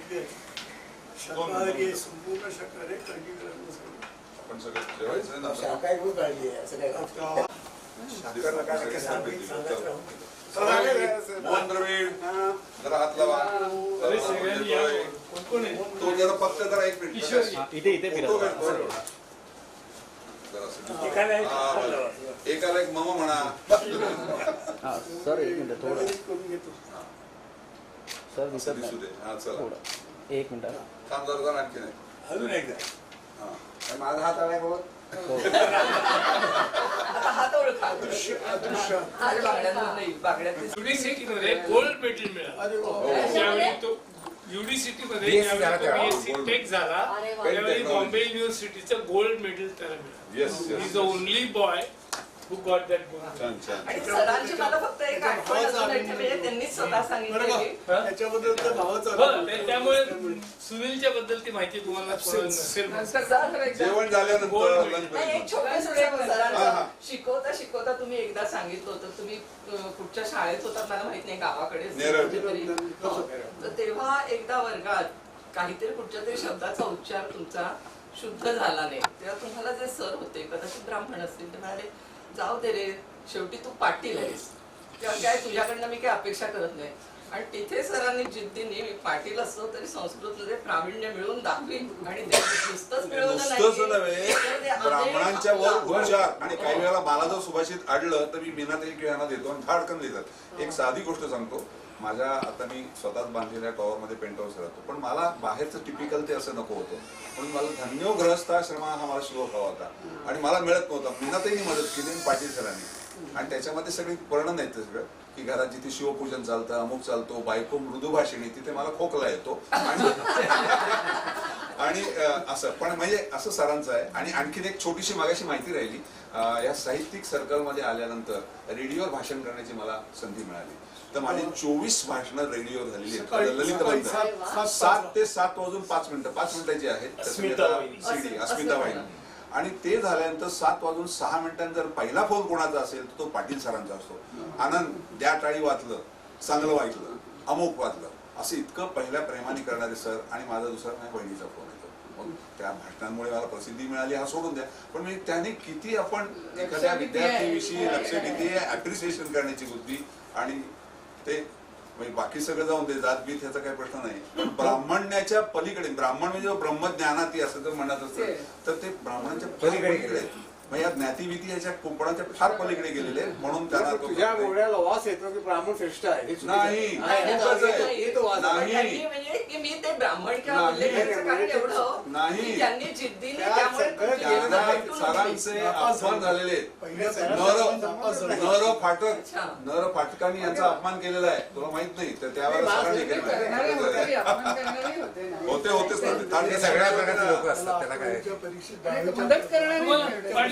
शाकाहारी संपूर्ण शाकाहारी काळजी करायला सांगितलं. आपण सगळं जेवायचं ना. शाकाहारी खूप काळजी आहे असं काय मोहन द्रविड जरा हात लावा. तो जरा फक्त जरा एक मिनिट इथे एकाला एक मम म्हणा. सर एक मिनिट थोडं करून घेतो. सर दिसत दिसू दे. हा चला थोडं एक मिनिट थांब जरा आणखी नाही. अजून एकदा हा माझा हात आलाय बघ. हात ओळखा. युनिव्हर्सिटीमध्ये गोल्ड मेडल मिळालं. त्यावेळी तो युनिव्हर्सिटीमध्ये BSc टेक झाला त्यावेळी बॉम्बे युनिव्हर्सिटीचं गोल्ड मेडल त्याला मिळालं. Yes he is the only boy who got that gold. छान छान. आणि सरांची मला फक्त एक आठवण अजून येते, म्हणजे त्यांनीच स्वतः सांगितलं की त्याच्याबद्दल तर भावाचं त्यामुळे सुनीलच्या बद्दल ती माहिती तुम्हाला नसेल. जेवण झाल्यानंतर नाही, एक छोटे सरांचं शिकवता शिकवता तुम्ही एकदा सांगितलं होतं, तुम्ही कुठच्या शाळेत होतात मला माहित नाही, गावाकडे तर तेव्हा एकदा वर्गात काहीतरी कुठच्या तरी शब्दाचा उच्चार तुमचा शुद्ध झाला नाही, तेव्हा तुम्हाला जे सर होते कदाचित ब्राह्मण असतील ते म्हणाले जाऊ दे रे, शेवटी तू पाटील आहेस, तेव्हा काय तुझ्याकडनं मी काही अपेक्षा करत नाही. आणि तिथे सरांनी जिद्दीने मी पाटील असतो तरी संस्कृतमध्ये प्रावीण्य मिळवून दाखवीन आणि नुसतंच नुसतंच नव्हे, ब्राह्मणांच्या वर उच्चार. आणि काही वेळेला मला जर सुभाषित अडलं तर मी बिना तरी किंवा देतो आणि धाडकन देतात. एक साधी गोष्ट सांगतो, माझ्या आता मी स्वतःच बांधलेल्या टॉवरमध्ये पेंट हाऊस राहतो, पण मला बाहेरचं टिपिकल ते असं नको होतं, म्हणून मला धन्यो गृहस्थाश्रम हा मला शिवक हवा होता आणि मला मिळत नव्हता. मीनाताईंनी मदत केली आणि पाटील सरांनी, आणि त्याच्यामध्ये सगळी वर्णन आहेत सगळं की घरात जिथे शिवपूजन चालतं, अमुक चालतो, बायको मृदुभाषिणी, तिथे मला खोकला येतो आणि असं. पण म्हणजे असं सरांचं आहे. आणि आणखीन एक छोटीशी मागाशी माहिती राहिली, या साहित्यिक सर्कलमध्ये आल्यानंतर रेडिओवर भाषण करण्याची मला संधी मिळाली, तर माझी 24 भाषणं रेडिओवर झालेली आहेत. ललित बंद 7 ते 7 वाजून 5 मिनिटं 5 मिनिटाची आहेत CD अस्मिता वाहिनी. आणि ते झाल्यानंतर 7 वाजून 6 मिनिटांनी जर पहिला फोन कोणाचा असेल तर तो पाटील सरांचा असतो. आनंद द्या टाळी वाचलं, चांगलं वाचलं, अमुक वाचलं, असं इतकं पहिल्या प्रेमाने करणारे सर. आणि माझा दुसरा माझ्या बहिणीचा फोन येतो. मग त्या भाषणांमुळे मला प्रसिद्धी मिळाली हा सोडून द्या, पण मी त्याने किती आपण एखाद्या विद्यार्थ्याविषयी लक्ष किती अप्रिसिएशन करण्याची बुद्धी. आणि ते बाकी सगळं जाऊन दे, जातबीत ह्याचा काही प्रश्न नाही, पण ब्राह्मण्याच्या पलीकडे, ब्राह्मण म्हणजे ब्रह्मज्ञानाती असं जर म्हणत असतं तर ते ब्राह्मणांच्या पलीकडे म्हणजे या ज्ञातिभीती ह्याच्या कुंपणाच्या फार पलीकडे गेलेले, म्हणून त्यांना तुझ्या बोलण्याला वास येतो की ब्राह्मण श्रेष्ठ आहे. नाही मी ते ब्राह्मण किंवा उल्लेखाचं कारण एवढं नाही, त्यांनी जिद्दीने सरांचे अपमान झालेले. नर फाटकांनी यांचा अपमान केलेला आहे, तुला माहित नाही, तर त्यावेळेला सरांनी होतेच ना सगळ्या प्रकारचे लोक असतात, त्याला काय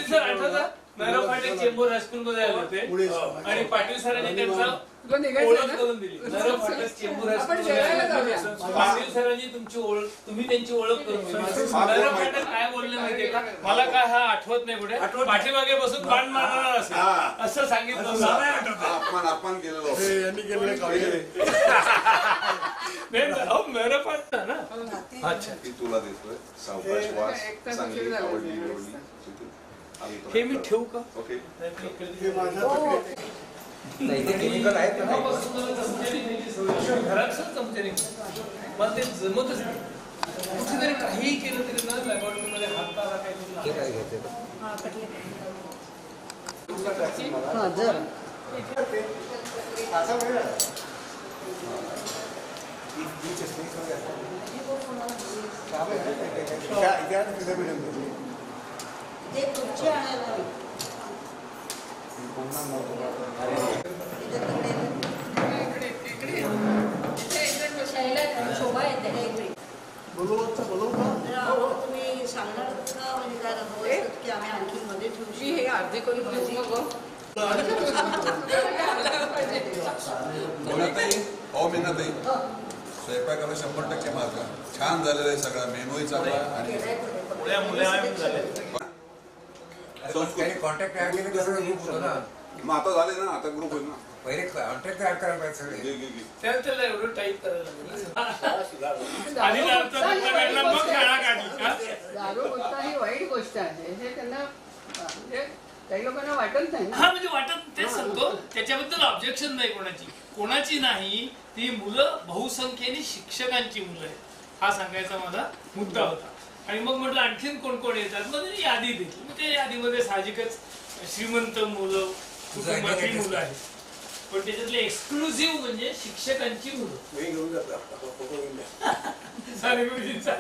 सर आठवतं नरम पाटील चेंबूर हायस्कूल मध्ये आले होते आणि पाटील सरांनी त्यांचा ओळख करून दिली. नरम पाटील चेंबूर हायस्कूल पाटील सरांनी तुमची ओळख, तुम्ही त्यांची ओळख करून दिली. नरम पाटील काय बोलले माहितीये का, मला काय हा आठवत नाही कुठे, पाठीमागे बसून बाण मारणार असेल असं सांगितलं. अपमान केलेलं यांनी नरम पाटील ना. अच्छा, तुला देतोय सावकाश वास, चांगली आवडली. हे मी ठेवू का? ओके, घरात चमच्याने मला ते जमतच नाही. कुठेतरी काहीही केलं तरी ना लॅबोरेटरीमध्ये हात आला काही शोभा येते तुम्ही सांगणार का म्हणजे काय हवं की आम्ही आणखी मध्ये ठेवशी हे अर्धी करून घेऊ मग. मीनाताई स्वयंपाकाला 100% मार्क, छान झालेलं आहे सगळा, मेनूही चांगला आणि कॉन्टॅक्ट ऍड केले तर ग्रुप होतो ना. मग आता झाले ना, आता ग्रुप होईल ना. पहिले कॉन्टॅक्ट ऍड करायला पाहिजे सगळे. त्याला एवढं टाईप करायला लागेल. आधी दारूचा धंदा काढला, मग शाळा काढली का? दारू गुटखा ही वाईट गोष्ट आहे हे त्यांना म्हणजे काही लोकांना वाटत नाही ना. हा म्हणजे वाटत तेच सांगतो, त्याच्याबद्दल ऑब्जेक्शन नाही कोणाची नाही. ती मुलं बहुसंख्येने शिक्षकांची मुलं आहेत, हा सांगायचा माझा मुद्दा होता. आणि मग म्हटलं आणखीन कोण कोण येतात, मग त्यांनी यादी दिली. मग त्या यादीमध्ये साहजिकच श्रीमंत मुलं, कुटुंबातली मुलं आहेत, पण त्याच्यातले एक्सक्लुझिव्ह म्हणजे शिक्षकांची मुलं. मी घेऊन जातो फोटो घेऊन द्या. सारे गुरुजींचा.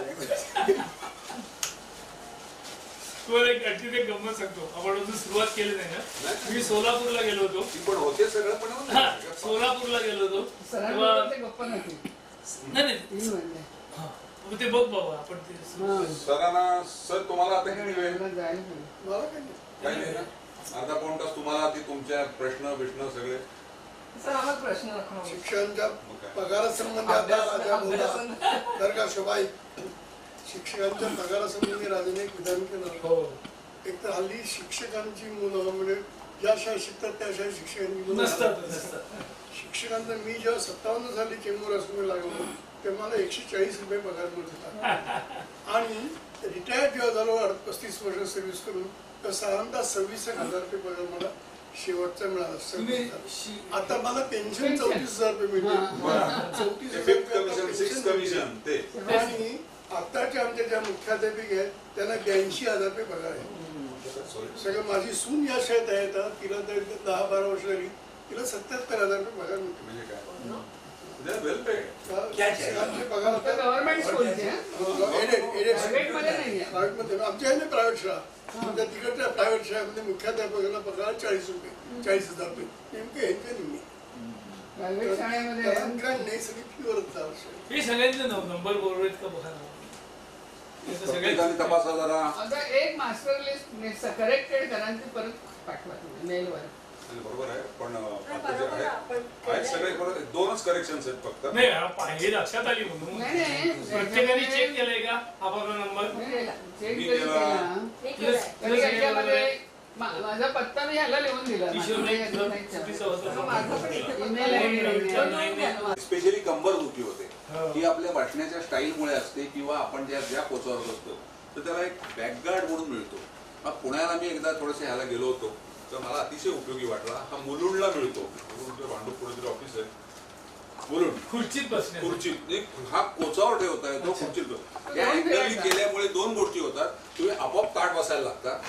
तुम्हाला एक अतिशय गंमत सांगतो. आपण अजून सुरुवात केली नाही ना. मी सोलापूरला गेलो होतो. ती पण होते सगळं पण हा, सोलापूरला गेलो होतो तेव्हा सरांबरोबर ते गप्पा नव्हती नाही ती म्हणले हा, मग ते बघ बाबा आपण ते सरांना सर तुम्हाला आता किती वेळ मला जायला पाहिजे. मला काही नाही. काही नाही ना? अर्धा पाऊण तास तुम्हाला ती तुमच्या प्रश्न सगळे सर आम्हाला प्रश्न नको. शिक्षकांच्या पगारासंबंधी आता राजा बोलला तर का शोभाई शिक्षकांच्या पगारासंबंधी राजाने एक विधान केलं. हो एक तर हल्ली शिक्षकांची मुलं म्हणजे ज्या शाळेत शिकतात त्या शाळेत शिक्षकांची मुलं नसतात. शिक्षकांचं मी जेव्हा 57 साली चेंबूर हायस्कूलला लागलो तेव्हा मला 140 रुपये पगार मिळत होता. आणि रिटायर्ड जेव्हा झालो 35 वर्ष सर्व्हिस करून तर साधारणतः 26,000 रुपये पगार मला शेवटचा मिळाला. 26,000. आता मला पेन्शन 34,000 रुपये मिळते. फिफ्थ कमिशन, सिक्स कमिशन ते. आणि आताच्या आमच्या ज्या मुख्याध्यापिका आहेत त्यांना 82,000 रुपये पगार आहे. सगळं माझी सून या शाळेत आहे आता, तिला तर 10-12 वर्ष झाली, तिला 77,000 रुपये पगार मिळतो. म्हणजे काय वेल पेड. शिक्षकांचे पगार आता गव्हर्नमेंट स्कूलचे प्रायव्हेटमध्ये नाहीये. प्रायव्हेटमध्ये आमच्या आहे ना प्रायव्हेट शाळा, त्या तिकडच्या प्रायव्हेट शाळेमध्ये मुख्याध्यापकांना पगार 40 रुपये, 40,000 रुपये. नेमके ह्यांच्या निम्मे प्रायव्हेट शाळेमध्ये काय नाही, सगळी फीवरच जावं. हे सगळ्यांचे नंबर बरोबर आहेत का बघा ना. प्रत्येकाने तपासा जरा. आता एक मास्टर लिस्ट करेक्टेड करा आणि ते परत पाठवा तुम्ही मेलवर. बरोबर आहे पण आता जे आहेत सगळे बरोबर. 2च करेक्शन्स आहेत फक्त. नाही हे लक्षात आली म्हणून नाही नाही प्रत्येकाने चेक केलंय का हा बघा नंबर. चेक मी जरी केला. केला हे केलंय. तरी याच्यामध्ये माझा पत्ता मी ह्याला लिहून दिला. किशोर चुकीचं होतं. माझं पण इथे ईमेल आयडी स्पेशली कंबर दुखी होते ही आपल्या बसण्याच्या स्टाईलमुळे असते किंवा आपण ज्या कोचावर बसतो तर त्याला एक बॅकगार्ड म्हणून मिळतो. हा पुण्याला मी एकदा थोडंसं ह्याला गेलो होतो तर मला अतिशय उपयोगी वाटला. हा मुलुंडला मिळतो. भांडूप कुठेतरी ऑफिस आहे मुलुंड. खुर्चीत बसणे. खुर्चीत हा कोचावर ठेवता येतो. खुर्चीत या अँगलनी केल्यामुळे 2 गोष्टी होतात. तुम्ही आपोआप ताट बसायला लागता,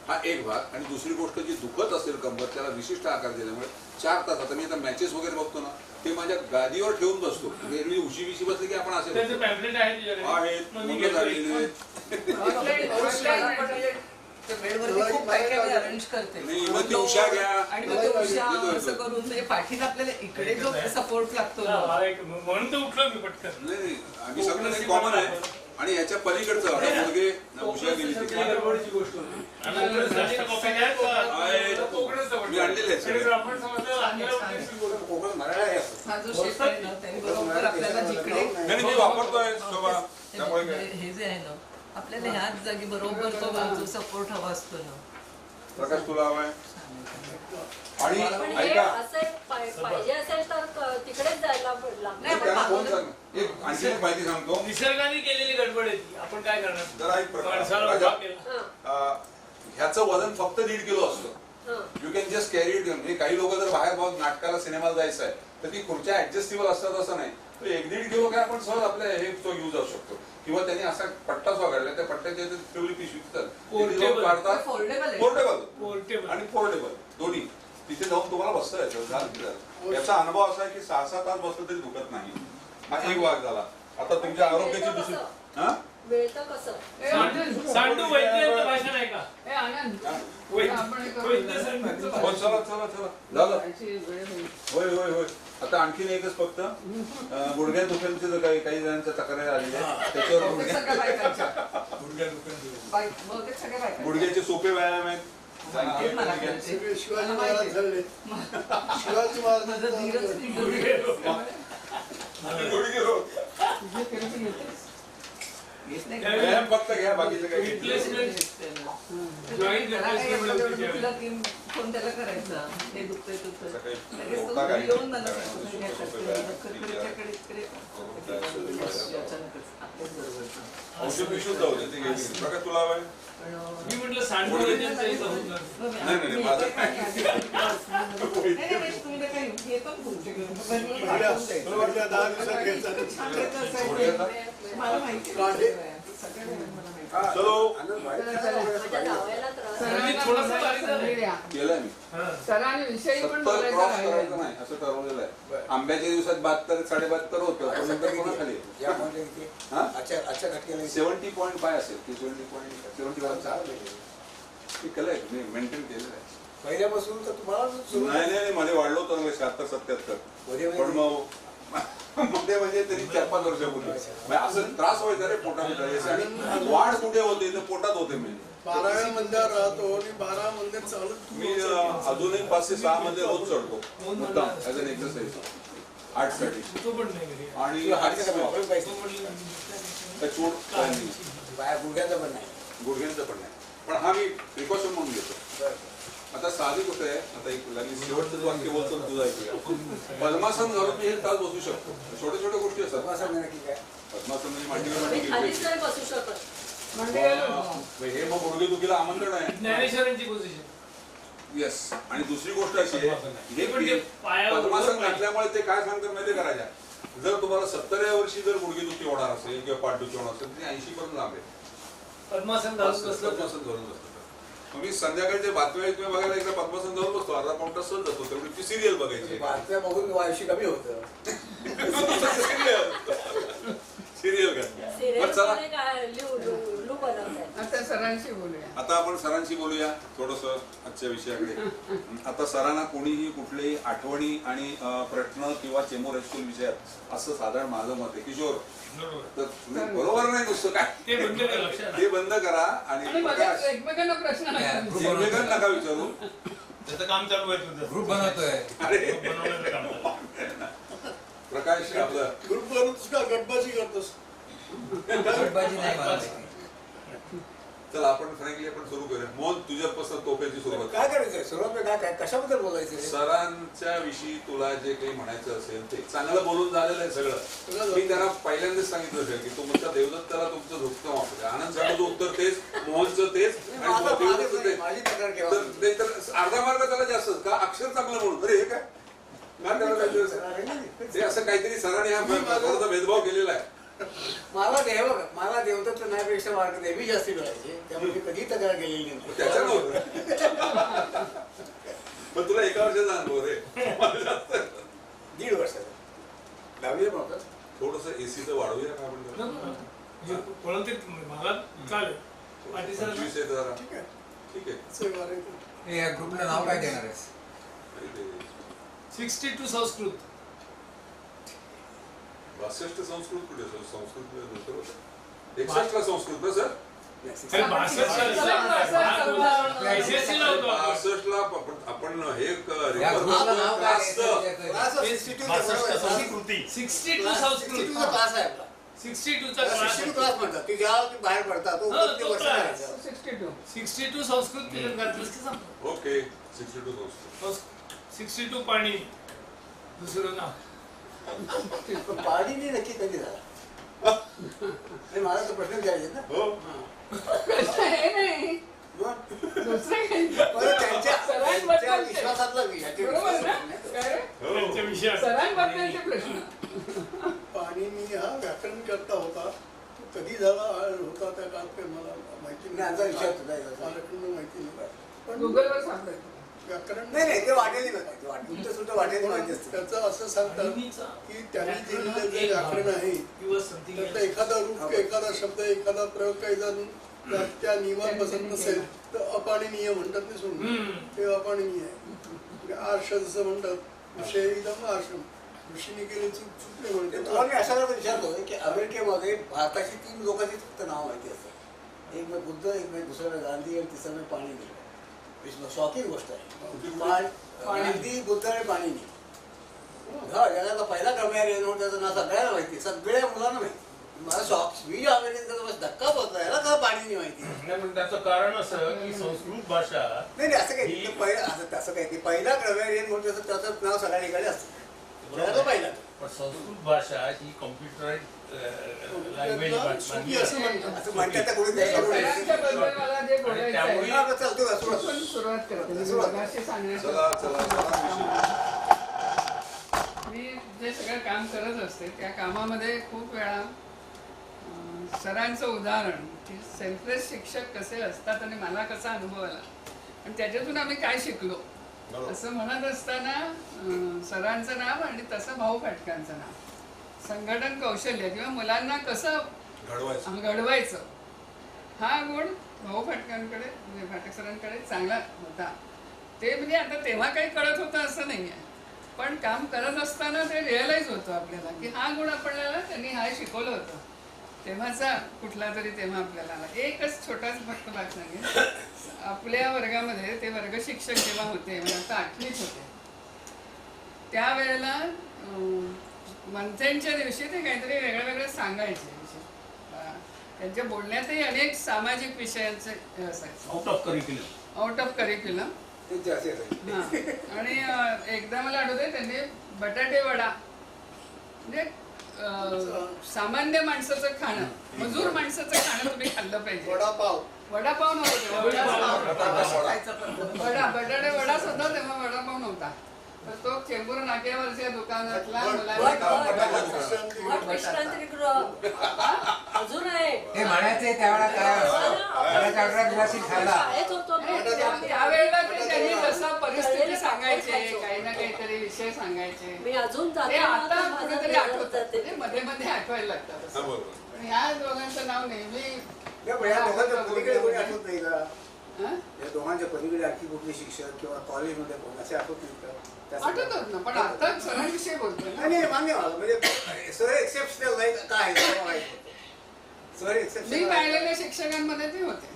हा एक भाग. आणि दुसरी गोष्ट जी दुखत असेल कंबर त्याला विशिष्ट आकार दिल्यामुळे 4 तास. आता मी आता मॅचेस वगैरे बघतो ना ते माझ्या गादीवर ठेवून बसतो. एरवी उशी बिशी बसली की आपण असे त्याचे पॅम्पलेट आहे तुझ्याकडे? आहेत मग मी मुलं घेतोय. झालेली आहेत. बेडवरती खूप काय काय अरेंज करते. नाही, मग ती उशा घ्या. आणि मग ते उशा असं करून ते पाठीत आपल्याला इकडे जो सपोर्ट लागतो ना. म्हणून तर उठलो मी पटकन. नाही आम्ही सगळं कॉमन आहे. आणि याच्या पलीकडचं मुलगे उशा गेली तिकडे. मी आणलेले आहेत सगळे. कोकण मराठा आहे. हा जो शेप आहे ना त्यांनी बरोबर आपल्याला जिकडे नाही मी वापरतोय शोभा. त्यामुळे काय हे जे आहे ना आपल्याला ह्याच जागी बरोबर तो सपोर्ट हवा असतो ना. प्रकाश तुला हवाय. आणि पण हे ऐका असं पाहिजे असेल तर तिकडेच जायला लागणार. नाही, त्यांना फोन सांग. एक आणखी एक माहिती सांगतो. निसर्गाने केलेली गडबड आहे ती. आपण काय करणार? जरा एक प्रकार माणसाला राजा, उभा केला. ह्याचं वजन फक्त 1.5 किलो असतं. You can just carry it. म्हणजे काही लोक जर बाहेर भाग नाटकाला सिनेमाला जायचं आहे तर ती खुर्च्या ऍडजस्टेबल असतात असं नाही. तर 1-1.5 किलो काय आपण सहज आपल्या हे तो यूज असू शकतो. किंवा त्यांनी असा पट्टा काढला त्या पट्ट्याच्या ठेवली पिशवी Portable. काढतात. फोल्डेबल आहे. पोर्टेबल आणि फोल्डेबल दोन्ही. तिथे जाऊन तुम्हाला बसता येतं. याचा अनुभव असा आहे की 6-7 तास बसलं तरी दुखत नाही. हा एक भाग झाला. आता तुमच्या आरोग्याची दुसरी हा वेळचं कसं? सांडू वैद्यांचं भाषण आहे का? हे आनंद वैद्य सांडूचं हो चला चला चला झालं. वेळ होईल. होय होय होय. आता आणखीन एकच फक्त गुडघ्या दुखेलचे जो काही जणांच्या तक्रारी आलेल्या आहेत त्याच्यावर बहुतेक सगळ्या बायकांच्या. गुडघ्या दुखेल बहुतेक सगळ्या बायकांच्या. गुडघ्याचे सोपे व्यायाम आहेत. माहिती आहे मला ते. सगळे शिवाजी महाराज झाले. शिवाजी महाराज माझं धीरच निघून गुडघे रोग. तुझे फिरती घेतेस? घेत नाही व्यायाम फक्त घ्या, बाकीचं काही घेत नाही. रिप्लेसमेंट जॉईंट तुला की फोन त्याला करायचा हे दुखतंय दुखतंय सकाळी लगेच तो होता काही येऊन मला नाही. सांगतो, हे खरखरीच्याकडे इकडे अचानकच आपल्याच बरोबर औषध विषून जाऊ दे, ते घेईल. बघा तुला हवंय? मी म्हटलं सांडू एजंटचं इथं होऊन जातं. नाही, माझं तुम्ही काही घेतो तुमचे पहिल्या 10 दिवसात घ्यायचा. मला माहिती चलो. माझ्या जावयाला त्रास सरांनी थोडंसं बारीक झालंय. केलंय मी. सरांनी विषयी पण 70 बोलायचं क्रॉस राहिलं. करायचं नाही असं ठरवलेलं आहे. आंब्याच्या दिवसात 72 72 होतं, पण नंतर कोणा खाली यामध्ये किती? हा? आजच्या घटकेला 70.5 असेल ती 70.75 ते केलंय मी मेंटेन केलेलं आहे. पहिल्यापासून तर तुम्हाला सुरू नाही मध्ये वाढलो होतं 76 77 मध्ये पण मग मध्ये म्हणजे तरी 4-5 वर्षापूर्वी म्हणजे असं त्रास व्हायचा रे पोटामध्ये आणि वाढ कुठे होते तर पोटात होते मी 12व्या मंदिरात राहतो आणि 12 मंदिर चालत मी अजूनही 5 ते 6 मध्ये रोज चढतो मुद्दाम ऍज अन एक्सरसाइज आर्टसाठी तो पण नाही घरी. आणि वापरून पाहिजे. तो म्हटलं, त्या चूड बाया गुडघ्याचं पण नाही. गुडघ्यांचं पण नाही पण हा मी प्रिकॉशन म्हणून घेतो. आता साधी गोष्ट आहे, आता एक लागली शेवटचं वाक्य बोलतो तुझं ऐकूया. पद्मासन घालून मी हे तास बसू शकतो. छोट्या छोट्या गोष्टी असतात. पद्मासन नक्की काय? पद्मासन म्हणजे मांडी मी खालीच नाही बसू शकत. म्हणजे हे मग गुडघे दुखीला आमंत्रण आहे. ज्ञानेश्वरांची पोझिशन. येस. आणि दुसरी गोष्ट अशी आहे ते पण ते पायावर पद्मासन पाहिजे. घातल्यामुळे ते काय सांगतात माहिती करायच्या, जर तुम्हाला 70व्या वर्षी जर गुडघेदुखी होणार असेल किंवा पाठदुखी होणार असेल तर 80 पर्यंत लांब आहे. पद्मासन घालून बसलं तर. पद्मासन धरून बसतो. मी संध्याकाळचे बातम्या बघायला एकदा पद्मासन धरून बसतो, अर्धा पाऊण तास सहज जातो. तेवढी ती सिरियल बघायची. बातम्या बघून आयुष्य कमी होतं. सिरियल काय सिरियल बरं चला. मध्ये काय लू बनवताय. आता सरांशी बोलूया. आता आपण सरांशी बोलूया थोडस आजच्या विषयाकडे. आता सरांना कोणीही कुठलेही आठवणी आणि प्रश्न किंवा चेंबूर हायस्कूल विषयात असं साधारण माझं मत आहे. किशोर बरोबर. तर तुम्ही बरोबर नाही नुसतं काय ते बंद करा लक्षात. ते बंद करा आणि आणि मध्ये प्रकाश एकमेकांना प्रश्न नाही. एकमेकांना नका विचारू. त्याचं काम चालू आहे तुझं. ग्रुप बनवतोय. अरे बनवण्याचं काम चालू आहे. प्रकाश आपलं ग्रुप बनवतोस का गटबाजी करतोस? गटबाजी नाही मला माहिती. चला आपण फ्रँकली आपण सुरू करूया. मोहन तुझ्यापासून तोफ्याची सुरुवात. काय करायचंय? सुरुवात काय काय कशाबद्दल बोलायचं? सरांच्या विषयी तुला जे काही म्हणायचं असेल ते चांगलं बोलून झालेलं आहे सगळं. मी त्यांना पहिल्यांदाच सांगितलं असेल की तुमच्या देवदत्ताला तुमचं झोपतं वापरू द्या. आनंद साहेबांचं उत्तर तेच, मोहनचं तेच आणि देवदत्तचं तेच. माझी तक्रार केव्हा? तर ते तर अर्धा मार्ग त्याला जास्त का अक्षर चांगलं म्हणून अरे हे काय काय त्याला पाहिजे? ते असं काहीतरी सरांनी हा थोडासा भेदभाव केलेला आहे. मला मला देवदत्त नाहीपेक्षा मार्क नेहमी जास्ती मिळायचे, त्यामुळे मी कधी तक्रार केलेली नाही. त्याच्यानं होतं. पण तुला एका वर्षाचा अनुभव रे. 1.5 वर्षाचा 10वी म्हणतात. थोडस एसीचं वाढवूया का आपण? वळून ते मला चालेल. पाटील सर 25 आहे जरा. ठीक आहे. ठीक आहे. सेवा रे. हे या ग्रुपला नाव काय देणार आहेस? 62 संस्कृत. 62 संस्कृत कुठे सर? संस्कृत दुसरं होतं. 61 ला संस्कृत ना सर? अरे 62 SSC ला होतो आपण. 62 ला आपण हे या ग्रुपला नाव काय द्यायचं? क्लास of 62 चा बरोबर आहे. 62 संस्कृत. 62 चा क्लास आहे आपला. 62 चा त्याला क्लास 62 क्लास म्हणतात. ती जेव्हा ती बाहेर पडतात तो हा, ते तो वर्ष क्लास. करायचं. 62. 62 संस्कृत पिरियड घातलंस की संपलं. ओके 62 संस्कृत. 62 पाणी. दुसरं नाव. पण पाणीनी नक्की कधी झाला? आणि मला तर प्रश्न विचारायचे ना. हो. प्रश्न हे नाही. मग दुसरं काही नाही. बरं, त्यांच्या सरांबद्दलचे. विश्वासातला विषय. बरोबर ना? काय रे? त्यांच्या विषयात. सरांबद्दलचे प्रश्न. पाणिनी हा व्याकरण करता होता. तो कधी झाला होता त्या काळात काही मला माहिती नाही, आमचा विषय होता त्याचा. मला माहिती नाही. पण गुगलवर सापडायचं. व्याकरण नाही ते वाटेल तुमचं सुद्धा वाटेल माहिती असतं. त्याचं असं सांगतात की त्यांनी दिलेलं जे व्याकरण आहे दिवस संधी त्यातलं एखादा रूप एखादा शब्द एखादा प्रयोग काही जर त्या नियमात बसत नसेल तर अपाणनीय म्हणतात ते सोडून ते अपाणनीय आहे. आर्ष जसं म्हणतात विषय एकदम आर्ष ऋषीने केले चुकले म्हणते. तुम्हाला मी अशा वेळेला विचारतो की अमेरिकेमध्ये भारताची 3 लोकांची फक्त नाव माहिती असतात. एक म्हणजे बुद्ध, एक म्हणजे दुसरं गांधी आणि तिसरं म्हणजे पाणिनी. शॉकिंग गोष्ट आहे. गांधी, बुद्ध आणि पाणिनी. हा जगातला पहिला क्रम आहे म्हणून त्याचं नाव सगळ्यांना माहिती, सगळ्या मुलांना माहिती. मला शॉक. मी अमेरिकेत सामान्य माहिती आहे. नाही, पण त्याचं कारण असं की संस्कृत भाषा नाही नाही, असं काही ही- पहिलं असं तसं काही नाही. पहिला ग्रॅमॅरियन म्हणतो तसं त्याचं नाव सगळ्या ठिकाणी असतं. त्याला तो पहिला. पण संस्कृत भाषा ही कॉम्प्युटराइज लँग्वेज सोपी असं म्हणतात. असं म्हणतात त्या कोणी ते त्याच्यावर सरांच्या बद्दल मला जे बोलायचं त्यामुळे- आहे हा, चालतो का? सुरुवात. आपण सुरुवात करते मी मगाशी सांगण्याचं चला चला मी जे सगळं काम करत असते त्या कामामध्ये खूप वेळा सरांचं उदाहरण की सेल्फलेस शिक्षक कसे असतात आणि मला कसा अनुभव आला आणि त्याच्यातून आम्ही काय शिकलो असं म्हणत असताना सरांचं नाव आणि तसं भाऊ फाटकांचं नाव संघटन कौशल्य किंवा मुलांना कसं घडवायचं हा गुण भाऊ फाटकांकडे म्हणजे फाटक सरांकडे चांगला होता. ते म्हणजे आता तेव्हा काही कळत होतं असं नाही आहे, पण काम करत असताना ते रिअलाइज होतं आपल्याला की हा गुण आपल्याला त्यांनी हा शिकवलं होतं तेव्हाचा कुठला तरी तेव्हा आपल्याला आला. एकच छोटाच फक्त भाग सांगेल. आपल्या वर्गामध्ये ते वर्ग शिक्षक जेव्हा होते म्हणजे आता 8वीत होते त्यावेळेला मंथनच्या दिवशी ते काहीतरी वेगळं वेगळं सांगायचे. त्यांच्या बोलण्यातही अनेक सामाजिक विषयांचे हे असायचे out of curriculum. Out of curriculum. ते असे असायचे. हां. आणि एकदा मला आठवतंय त्यांनी बटाटे वडा म्हणजे सामान्य माणसाचं खाणं मजूर माणसाचं खाणं तुम्ही खाल्लं पाहिजे. वडापाव वडापाव नव्हतं खायचा पद्धत. बटाटे वडा सुद्धा तेव्हा वडापाव नव्हता. तर तो चेंबूर नाक्यावरच्या दुकानातला मुलांना विश्रांतीगृह अजून आहे. ते म्हणायचे त्यावेळेला काय असतं गिलासी खायला शाळेत होतो ना. त्यावेळेला ते त्यांनी जसं परिस्थिती सांगायचे काही ना काहीतरी विषय सांगायचे मी अजून ते जाते आता माझं कुठेतरी घर आठवतात जाते. म्हणजे मध्ये मध्ये आठवायला लागतात असं. पण ह्या दोघांचं नाव नेहमी या पण या दोघांच्या पलीकडे कोणी आठवत नाही का? हं? या दोघांच्या पलीकडे आणखी कुठले शिक्षक किंवा कॉलेजमध्ये कोण असे आठवत नाही का? त्या आठवतात ना पण आता सरांविषयी बोलतोय ना. नाही मान्य मला म्हणजे सर एक्सेप्शनल नाही काय आहे मला माहित होतं. सर मी एक्सेप्शनल पाहिलेल्या शिक्षकांमध्ये ते होते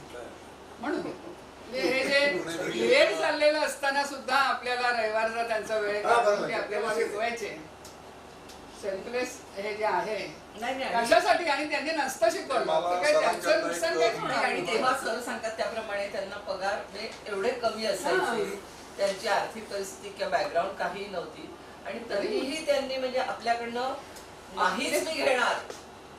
म्हणून म्हणजे हे जे लेट चाललेलं असताना सुद्धा आपल्याला रविवारचा त्यांचा वेळ हा, बरोबर. काढून ते आपल्याला शिकवायचे. सेल्फलेस हे जे आहे नाही नाही. कशासाठी आणि त्यांनी नसतं शिकवलं मला तर काही त्यांचं सरांच्या नुकसान एक- काही आणि होणार तेव्हा सर सांगतात त्याप्रमाणे त्यांना पगार म्हणजे एवढे कमी असायचे त्यांची आर्थिक परिस्थिती किंवा बॅकग्राऊंड काही नव्हती आणि तरीही त्यांनी म्हणजे आपल्याकडनं नाहीच मी घेणार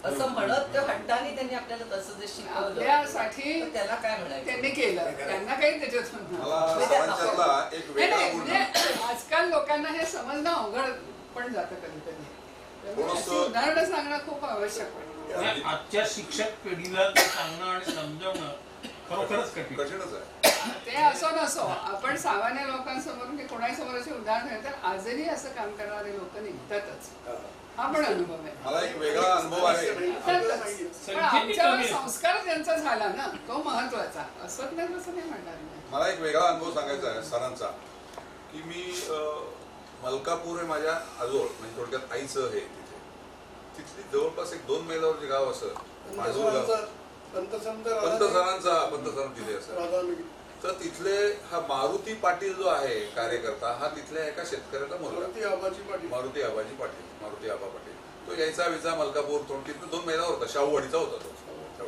असं म्हणत त्या हट्टाने त्यांनी आपल्याला तसं जे शिकवलं आपल्यासाठी तर त्याला काय म्हणायचं. त्यांनी केलं त्यांना काही त्याच्यातून मला सरांच्यातला एक नाही, वेगळा नाही, गुण म्हणजे आजकाल लोकांना हे समजणं अवघड पण जातं कधी कधी त्यामुळे अशी उदाहरणं सांगणं खूप आवश्यक आहे. आणि आजच्या शिक्षक पिढीला ते सांगणं आणि समजावणं खरोखरच कठीण. कठीणच आहे. ते असो नसो आपण सामान्य लोकांसमोर म्हणजे कोणासमोर अशी उदाहरण तर आजही असं काम करणारे लोक निघतातच. हा पण अनुभव आहे. मला एक वेगळा अनुभव आहे. निघतातच. पण आमच्यावर संस्कार त्यांचा झाला ना तो महत्वाचा. असं नाही तसं नाही म्हणणार मी. मला एक वेगळा अनुभव सांगायचा आहे सरांचा की मी मलकापूर हे माझ्या आजोळ म्हणजे थोडक्यात आईचं हे तिथली जवळपास एक 2 मैलावर जे गाव असं माजूर गाव पंत सरांचा तिथे असं तर तिथले हा मारुती पाटील जो आहे कार्यकर्ता हा तिथल्या एका शेतकऱ्याचा मुलगा मारुती आबाजी पाटील तो यायचा विचा मलकापूर तिथं 2 मैलावर होता शाहूवाडीचा होता तो.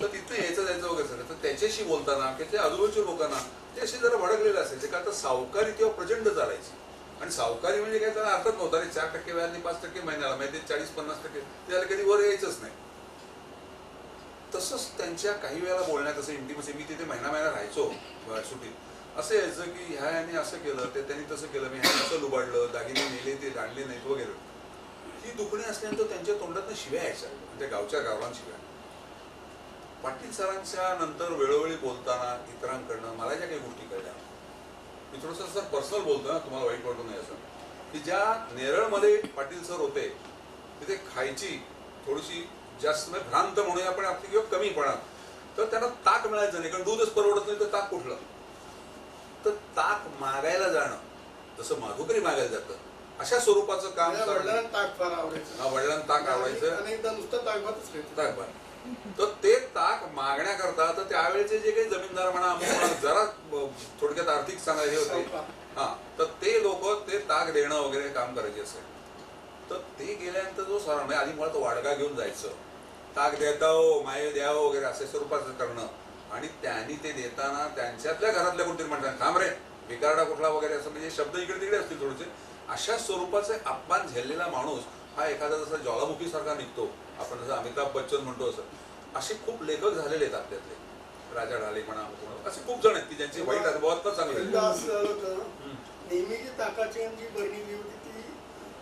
तर तिथं यायचं जायचं वगैरे सगळं तर त्याच्याशी बोलताना की त्या आजूबाजूच्या लोकांना ते असे जरा भडकलेले असायचे का तर सावकारी तेव्हा प्रचंड चालायची आणि सावकारी म्हणजे काय त्याला अर्थच नव्हता रे 4% व्याज 5% महिन्याला म्हणजे 40-50% त्याला कधी वर यायचंच नाही. तसंच त्यांच्या काही वेळेला बोलण्यात असं इंटिमसी मी तिथे महिना राहायचो सुट्टीत असं यायचं की ह्या यांनी असं केलं ते त्यांनी तसं केलं मी ह्या असं लुबाडलं दागिने नेले ते आणले नाहीत वगैरे ही दुखणी असल्यानंतर त्यांच्या तोंडातनं शिव्या यायच्या त्या गावच्या गावाला शिव्या. पाटील सरांच्या नंतर वेळोवेळी बोलताना इतरांकडनं मला ज्या काही गोष्टी कळल्या मी थोडंसं असं पर्सनल बोलतो ना तुम्हाला वाईट वाटू नये असं की ज्या नेरळमध्ये पाटील सर होते तिथे खायची थोडीशी जास्त म्हणजे भ्रांत म्हणूया पण आपली किंवा कमीपणा तर त्यांना ताक मिळायचं नाही कारण दूधच परवडत नाही तर ताक कुठलं तर ताक मागायला जाणं जसं माधुकरी मागायला जातं अशा स्वरूपाचं काम वडिलांना ताक फार आवडायचं. वडिलांना ताक आवडायचं अनेकदा नुसतं ताकभातच राहायचं. ताकभात तर ते ताक मागण्याकरता तर त्यावेळेचे जे काही जमीनदार म्हणा जरा थोडक्यात आर्थिक सांगायचे होते हा तर ते लोक ते ताक देणं वगैरे काम करायचे असेल तर ते गेल्यानंतर जो सर म्हणजे आधी मला तो वाडगा घेऊन जायचं ताक देतो माये द्यावं वगैरे असे स्वरूपाचं करणं आणि त्यांनी ते देताना त्यांच्यातल्या घरातल्या कोणतरी म्हणतात थांब रे बिकारडा कुठला वगैरे असं म्हणजे शब्द इकडे तिकडे असतील थोडेसे अशा स्वरूपाचे अपमान झेललेला माणूस हा एखादा जसा ज्वालामुखी सारखा निघतो आपण जसं अमिताभ बच्चन म्हणतो असं असे खूप लेखक झालेले आहेत आपल्यातले राजा ढाले म्हणा असे खूप जण आहेत की ज्यांचे वाईट अनुभवात तर चांगले एकदा असं झालं होतं नेहमीची ताकाची जी बरणी होती ती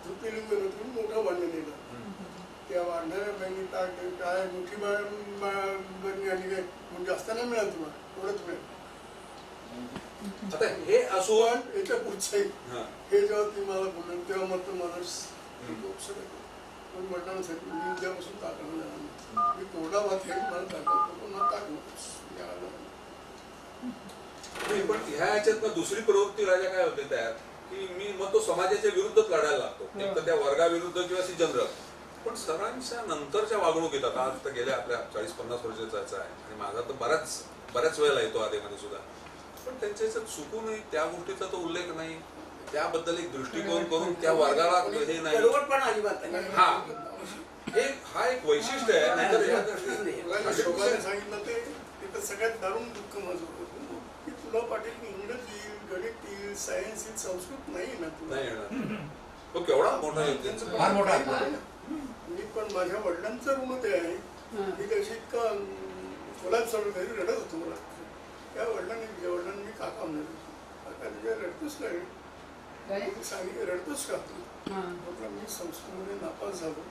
झुकलेली बनवून मोठं भांडण नेलं त्या वाढणाऱ्या बहिणी ताक काय मोठी बरणी आणि काय म्हणजे जास्त नाही मिळाल तुम्हाला थोडंच मिळेल आता हे असो पण याच्या पुढचंही हे जेव्हा ती मला बोललं तेव्हा मग तो माणूस पण म्हटलं मी उद्यापासून ताकद जाणार मी कोरडा भात खाईन मला ताकद पुन्हा ताकद पण ह्या ह्याच्यात दुसरी प्रवृत्ती राजा काय होते तयार की मी मग तो समाजाच्या विरुद्धच लढायला लागतो एक तर त्या वर्गाविरुद्ध किंवा सी जनरल पण सरांच्या नंतरच्या वागणूक आता आज तर गेल्या आपल्या 40-50 वर्षाचा आहे आणि माझा तर बऱ्याच वेळेला येतो आधीमध्ये सुद्धा पण त्यांच्या याच्यात चुकू नाही त्या गोष्टीचा तो उल्लेख नाही त्याबद्दल एक दृष्टिकोन करून त्या वर्गाला हे नाही हा एक वैशिष्ट्य आहे नाहीतर शोभाने सांगितलं ते तिथं सगळ्यात दारुण दुःख माझं होतं की तुला पाटील इंग्रजी गणित येईल सायन्स येईल संस्कृत नाही ना तुला नाही येणार तो केवढा मोठा आहे त्यांचं फार मोठा आहे. मी पण माझ्या वडिलांचं ऋण ते आहे मी कशी इतका फुलात सोडून घरी रडत होतो मला त्या वडिलांनी मी काका म्हणत काका तुझ्या रडतोस का रे सांगितलं रडतोस का म्हटलं मी संस्कृतमध्ये नापास झालो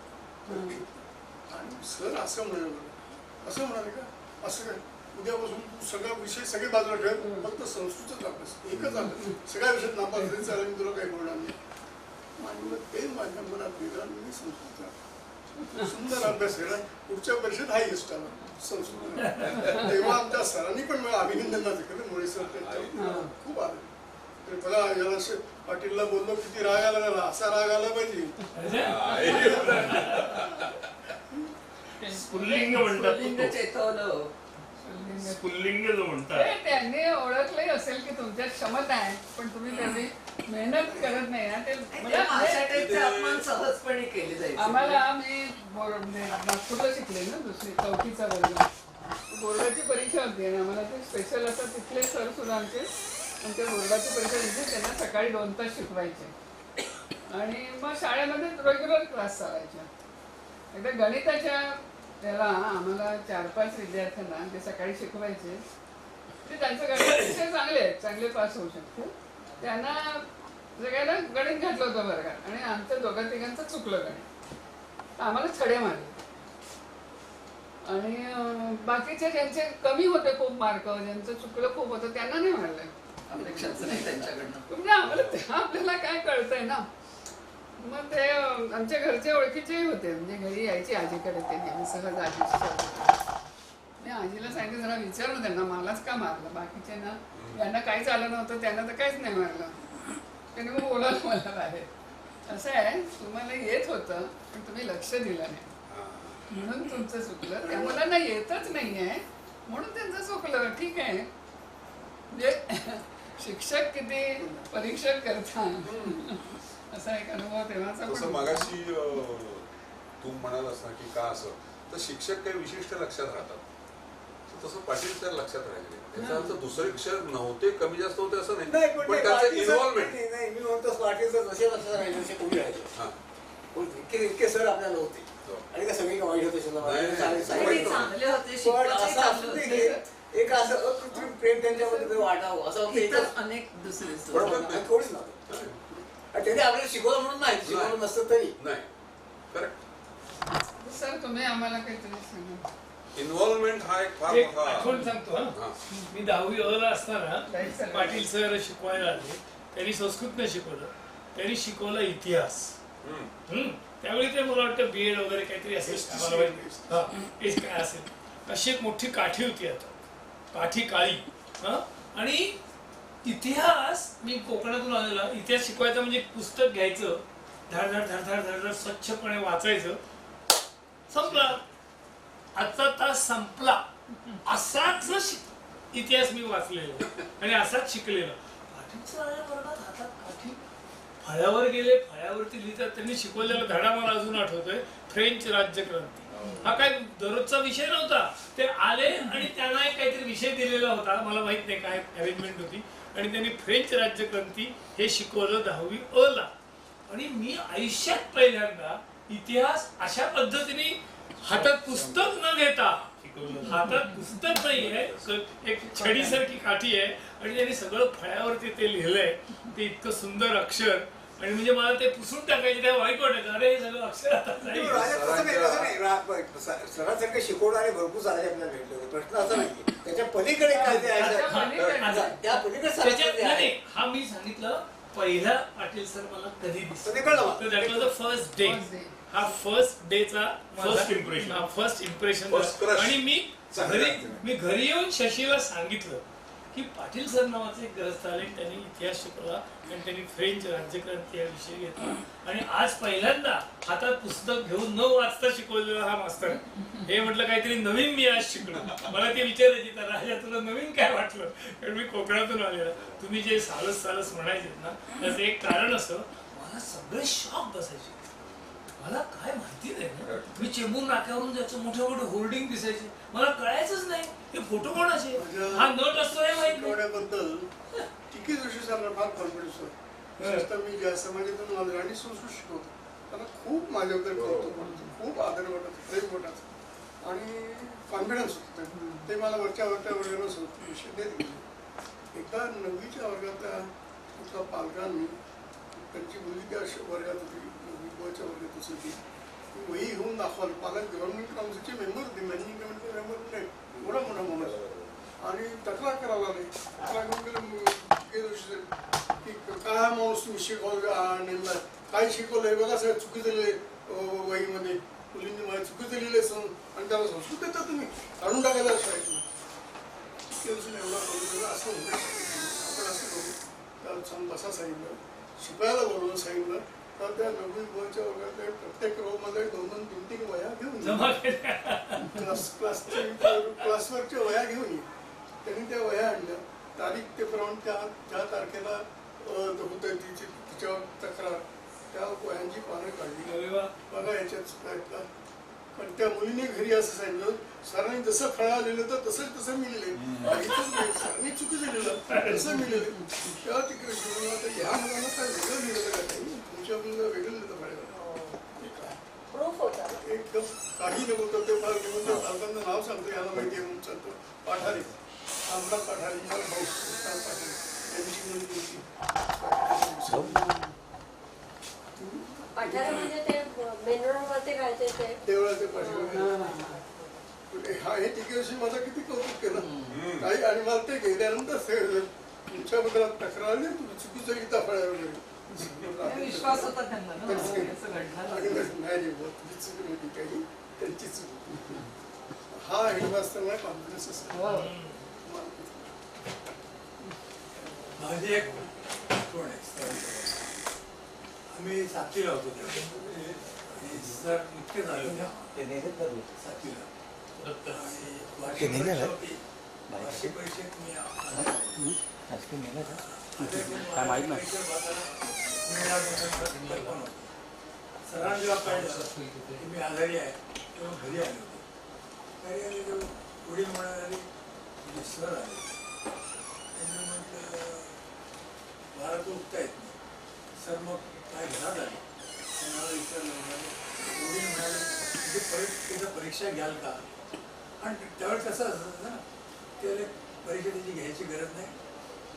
आणि सर असं म्हणाले का असं काय उद्यापासून सगळा विषय सगळे बाजूला ठेव फक्त संस्कृतच अभ्यास एकच अभ्यास सगळ्या विषयात नापास झाले चालेल मी तुला काही बोलणार नाही आणि मग ते माझ्या मनात गेलं आणि मी संस्कृत सुंदर अभ्यास केला पुढच्या वर्षात हायएस्ट आला संस्कृत तेव्हा आमच्या सरांनी पण मला अभिनंदनाचं केलं मुळे सर खूप आलं तर मला याला पाटीलला बोललो किती राग आला त्याला असा राग आला पाहिजे स्फुल्लिंग म्हणतात लिंग चेतवलं स्फुल्लिंग जो म्हणतात त्यांनी ओळखलंही असेल की तुमच्यात क्षमता आहे पण तुम्ही त्यांनी मेहनत करत नाही ना ते अपमान सहजपणे केले जायचे आम्हाला मी नागपूरला शिकले ना दुसरी चौथीचा वर्ग बोर्डाची परीक्षा होती आणि आम्हाला ते स्पेशल असं तिथले सर सुद्धा आमचे त्या बोर्डाची परीक्षा दिली त्यांना सकाळी 2 तास शिकवायचे आणि मग शाळेमध्ये रेग्युलर क्लास चालायच्या एकदा गणिताच्या त्याला आम्हाला 4-5 विद्यार्थ्यांना ते सकाळी शिकवायचे ते त्यांचं गणित विषय चांगले आहेत चांगले पास होऊ शकते त्यांना सगळ्यांना गणित घातलं होतं वर्गात आणि आमच्या 2-3 चुकलं गणित आम्हाला छडे मारले आणि बाकीचे ज्यांचे कमी होते खूप मार्क ज्यांचं चुकलं खूप होतं त्यांना नाही मारलं अपेक्षाच नाही त्यांच्याकडनं म्हणजे आम्हाला आपल्याला काय कळतंय ना मग ते आमच्या घरचे ओळखीचेही होते म्हणजे घरी यायची आजीकडे ते नेहमी सहज आजीच्या मी आजीला सांगितलं जरा विचारलं त्यांना मलाच का मारलं बाकीचे ना ज्यांना काहीच आलं नव्हतं त्यांना तर काहीच नाही मारलं त्याने मग बोलावलं मला बाहेर असं आहे तुम्हाला येत होतं पण तुम्ही लक्ष दिलं नाही म्हणून तुमचं चुकलं त्या मुलांना येतच नाही आहे म्हणून त्यांचं चुकलं ठीक आहे म्हणजे शिक्षक किती परीक्षक करतात असा एक अनुभव तेव्हाचा तसं मगाशी तू म्हणालास ना की का असं तर शिक्षक काही विशिष्ट लक्षात राहतात तसं पाटील सर लक्षात राहिले त्याचा अर्थ दुसरे क्षर नव्हते कमी जास्त होते असं नाही पण त्याचं इन्व्हॉल्वमेंट नाही मी म्हणतो पाटील सर जसे लक्षात राहिले तसे कोणी राहिले इतके सर आपल्याला होते आणि का सगळी वाईट होते चांगले होते पण असं असू दे की एक असं अकृत्रिम प्रेम त्यांच्यामध्ये वाटावं असं होतं अनेक दुसरे कोणीच नव्हतं त्यांनी आपल्याला शिकवलं म्हणून नाही शिकवलं नसतं तरी नाही करेक्ट सर तुम्ही आम्हाला काहीतरी सांगा इन्व्हॉल्वमेंट हा एक फार एक मोठा आठवण सांगतो हा मी 10वी अला असताना पाटील सर शिकवायला आले त्यांनी संस्कृत नाही शिकवलं त्यांनी शिकवलं इतिहास त्यावेळी ते मला वाटतं BEd वगैरे काहीतरी असेल काय असेल अशी एक मोठी काठी होती आता काठी काळी आणि इतिहास मी कोकणातून आलेला इतिहास शिकवायचा म्हणजे पुस्तक घ्यायचं धड धड धड धड धड धड स्वच्छपणे वाचायचं संपला आजचा तास संपला असाच इतिहास मी वाचलेला आणि असाच शिकलेला पाटीलच्या वर्गात हातात काठी फळ्यावर गेले फळ्यावरती लिहितात त्यांनी शिकवलेला धडा मला अजून आठवतोय फ्रेंच राज्यक्रांती हा काय दररोजचा विषय नव्हता. ते आले आणि त्यांना एक काहीतरी विषय दिलेला होता, मला माहित नाही काय अरेंजमेंट होती, आणि त्यांनी फ्रेंच राज्यक्रांती हे शिकवलं 10वी अ ला. आणि मी आयुष्यात पहिल्यांदा इतिहास अशा पद्धतीने हातात पुस्तक न घेता, हातात पुस्तक नाहीये, एक छडीसारखी काठी आहे आणि त्यांनी सगळं फळ्यावरती ते लिहिलंय. ते इतकं सुंदर अक्षर, आणि म्हणजे मला ते पुसून टाकायचे, त्या वाईट वाटायचं, अरे हे सगळं अक्षर आता जाईल. सरांसारखे शिकवणारे भरपूर सारे आपल्याला भेटले होते. प्रश्न असा नाही त्याच्या पलीकडे काय ते आहे, त्या पलीकडे त्याच्यात नाही, हा मी सांगितलं पहिला पाटील सर मला कधी दिसलं, फर्स्ट डे. हा फर्स्ट डेचा फर्स्ट इम्प्रेशन. आणि मी घरी येऊन शशीला सांगितलं की पाटील सर नावाचे एक ग्रंथालय, त्यांनी इतिहास शिकवला आणि त्यांनी फ्रेंच राज्यक्रांती हा विषय घेतला, आणि आज पहिल्यांदा हातात पुस्तक घेऊन न वाचता शिकवलेला हा मास्तर. हे म्हटलं काहीतरी नवीन मी आज शिकलो. मला ते विचारायचे, तर राजा तुला नवीन काय वाटलं, कारण मी कोकणातून आलेला. तुम्ही जे सालस सालस म्हणायचे ना, त्याचं एक कारण असं, मला सगळे शॉक बसायचे. मला काय माहिती नाही ना, मी चेंबूर नाक्यावरून जायचं, मोठे मोठे होर्डिंग दिसायचे, मला कळायचंच नाही हे फोटो कोणाचे, हा नट असतो हे माहिती शिकवण्याबद्दल टिकी जोशी सरांना फार कॉन्फिडन्स होता. मी ज्या समाजातून आलो आणि संस्कृत शिकवतो, त्यांना खूप माझ्याबद्दल कौतुक वाटतं, खूप आदर वाटत, प्रेम वाटत आणि कॉन्फिडन्स होतं. ते मला वरच्या वर्गालाच विषय देत गेले. एकदा 9वीच्या वर्गातल्या एका पालकांनी, त्यांची मुलगी त्या वर्गात होती, 9वीच्या वर्गात होती, वही घेऊन दाखवलं. पालक गव्हर्नमेंट काउन्सिलचे मेंबर होते, मॅनेजिंग कमिटीचे मेंबर नाही, मोठा मोठा माणूस, आणि तक्रार करायला लागले. तक्रार घेऊन गेले की काय हा माणूस तुम्ही शिकवलं, काय शिकवलंय बघा, सगळं चुकी झाले वहीमध्ये, मुलींनी माझ्या चुकी झालेली आणि त्याला संस्कृत देता तुम्ही, काढून टाकायला शाळेतून. एवढा असं होतं, आपण असं करू, त्याला छान बसा सांगितलं, शिकवायला बोलवून सांगितलं. तर त्या 9वी बोर्डच्या वर्गातल्या प्रत्येक रोमध्ये 2-3 वह्या घेऊन क्लासवरच्या वह्या घेऊन ये. त्यांनी त्या वह्या आणल्या, तारीख ते प्रमाणे त्या तारखेला होतं तिच्यावर तक्रार, त्या वह्यांची पानं काढली. बघा याच्यात पण त्या मुलीने घरी असं सांगितलं, सरांनी जसं फळा लिहिलं तर तसं मी लिहिले, सरांनी चुकीचं लिहिलं तसं मी लिहिले. तेव्हा तिकडे ह्या मुलांना काय वेगळं लिहिलं का काही, तुमच्या मुलाला वेगळं लिहिलं पाहिजे, एकदम काही नव्हतं. ते फार घेऊन त्या पालकांचं नाव सांगतो, याला माहिती आहे म्हणून सांगतो, पाठारी, आमदार पाठारी, भाऊ पाठारी, त्यांची मुलगी देवळाचे पाठी. हा हे टिकेशी माझा किती कौतुक केलं काही, आणि मला ते गेल्यानंतर तुमच्याबद्दल तक्रार आली, तुम्ही चुकीचं लिहिता फळ्यावर वगैरे, विश्वास होता त्यांना ना, नाही चुकी होती काही, त्यांची चुकी. हा हेडमास्टरला कॉन्फिडन्स असतो. माझी एक आठवण आहे. आम्ही सातवीला होतो आणि सर इतके झाले होते सातवीला, आणि वार्षिक परीक्षेत मी सरांना जेव्हा कळलं की मी आजारी आहे तेव्हा घरी आले होते. घरी आले तेव्हा पुढील म्हणाले सर आले, त्यांनी म्हटलं मला तो उठता येत नाही. सर मग काय घरात आले, मला विचारलं, पुढील म्हणाले परीक्षा घ्याल का, आणि त्यावेळेस कसं असतं ना, त्याला परीक्षा त्याची घ्यायची गरज नाही,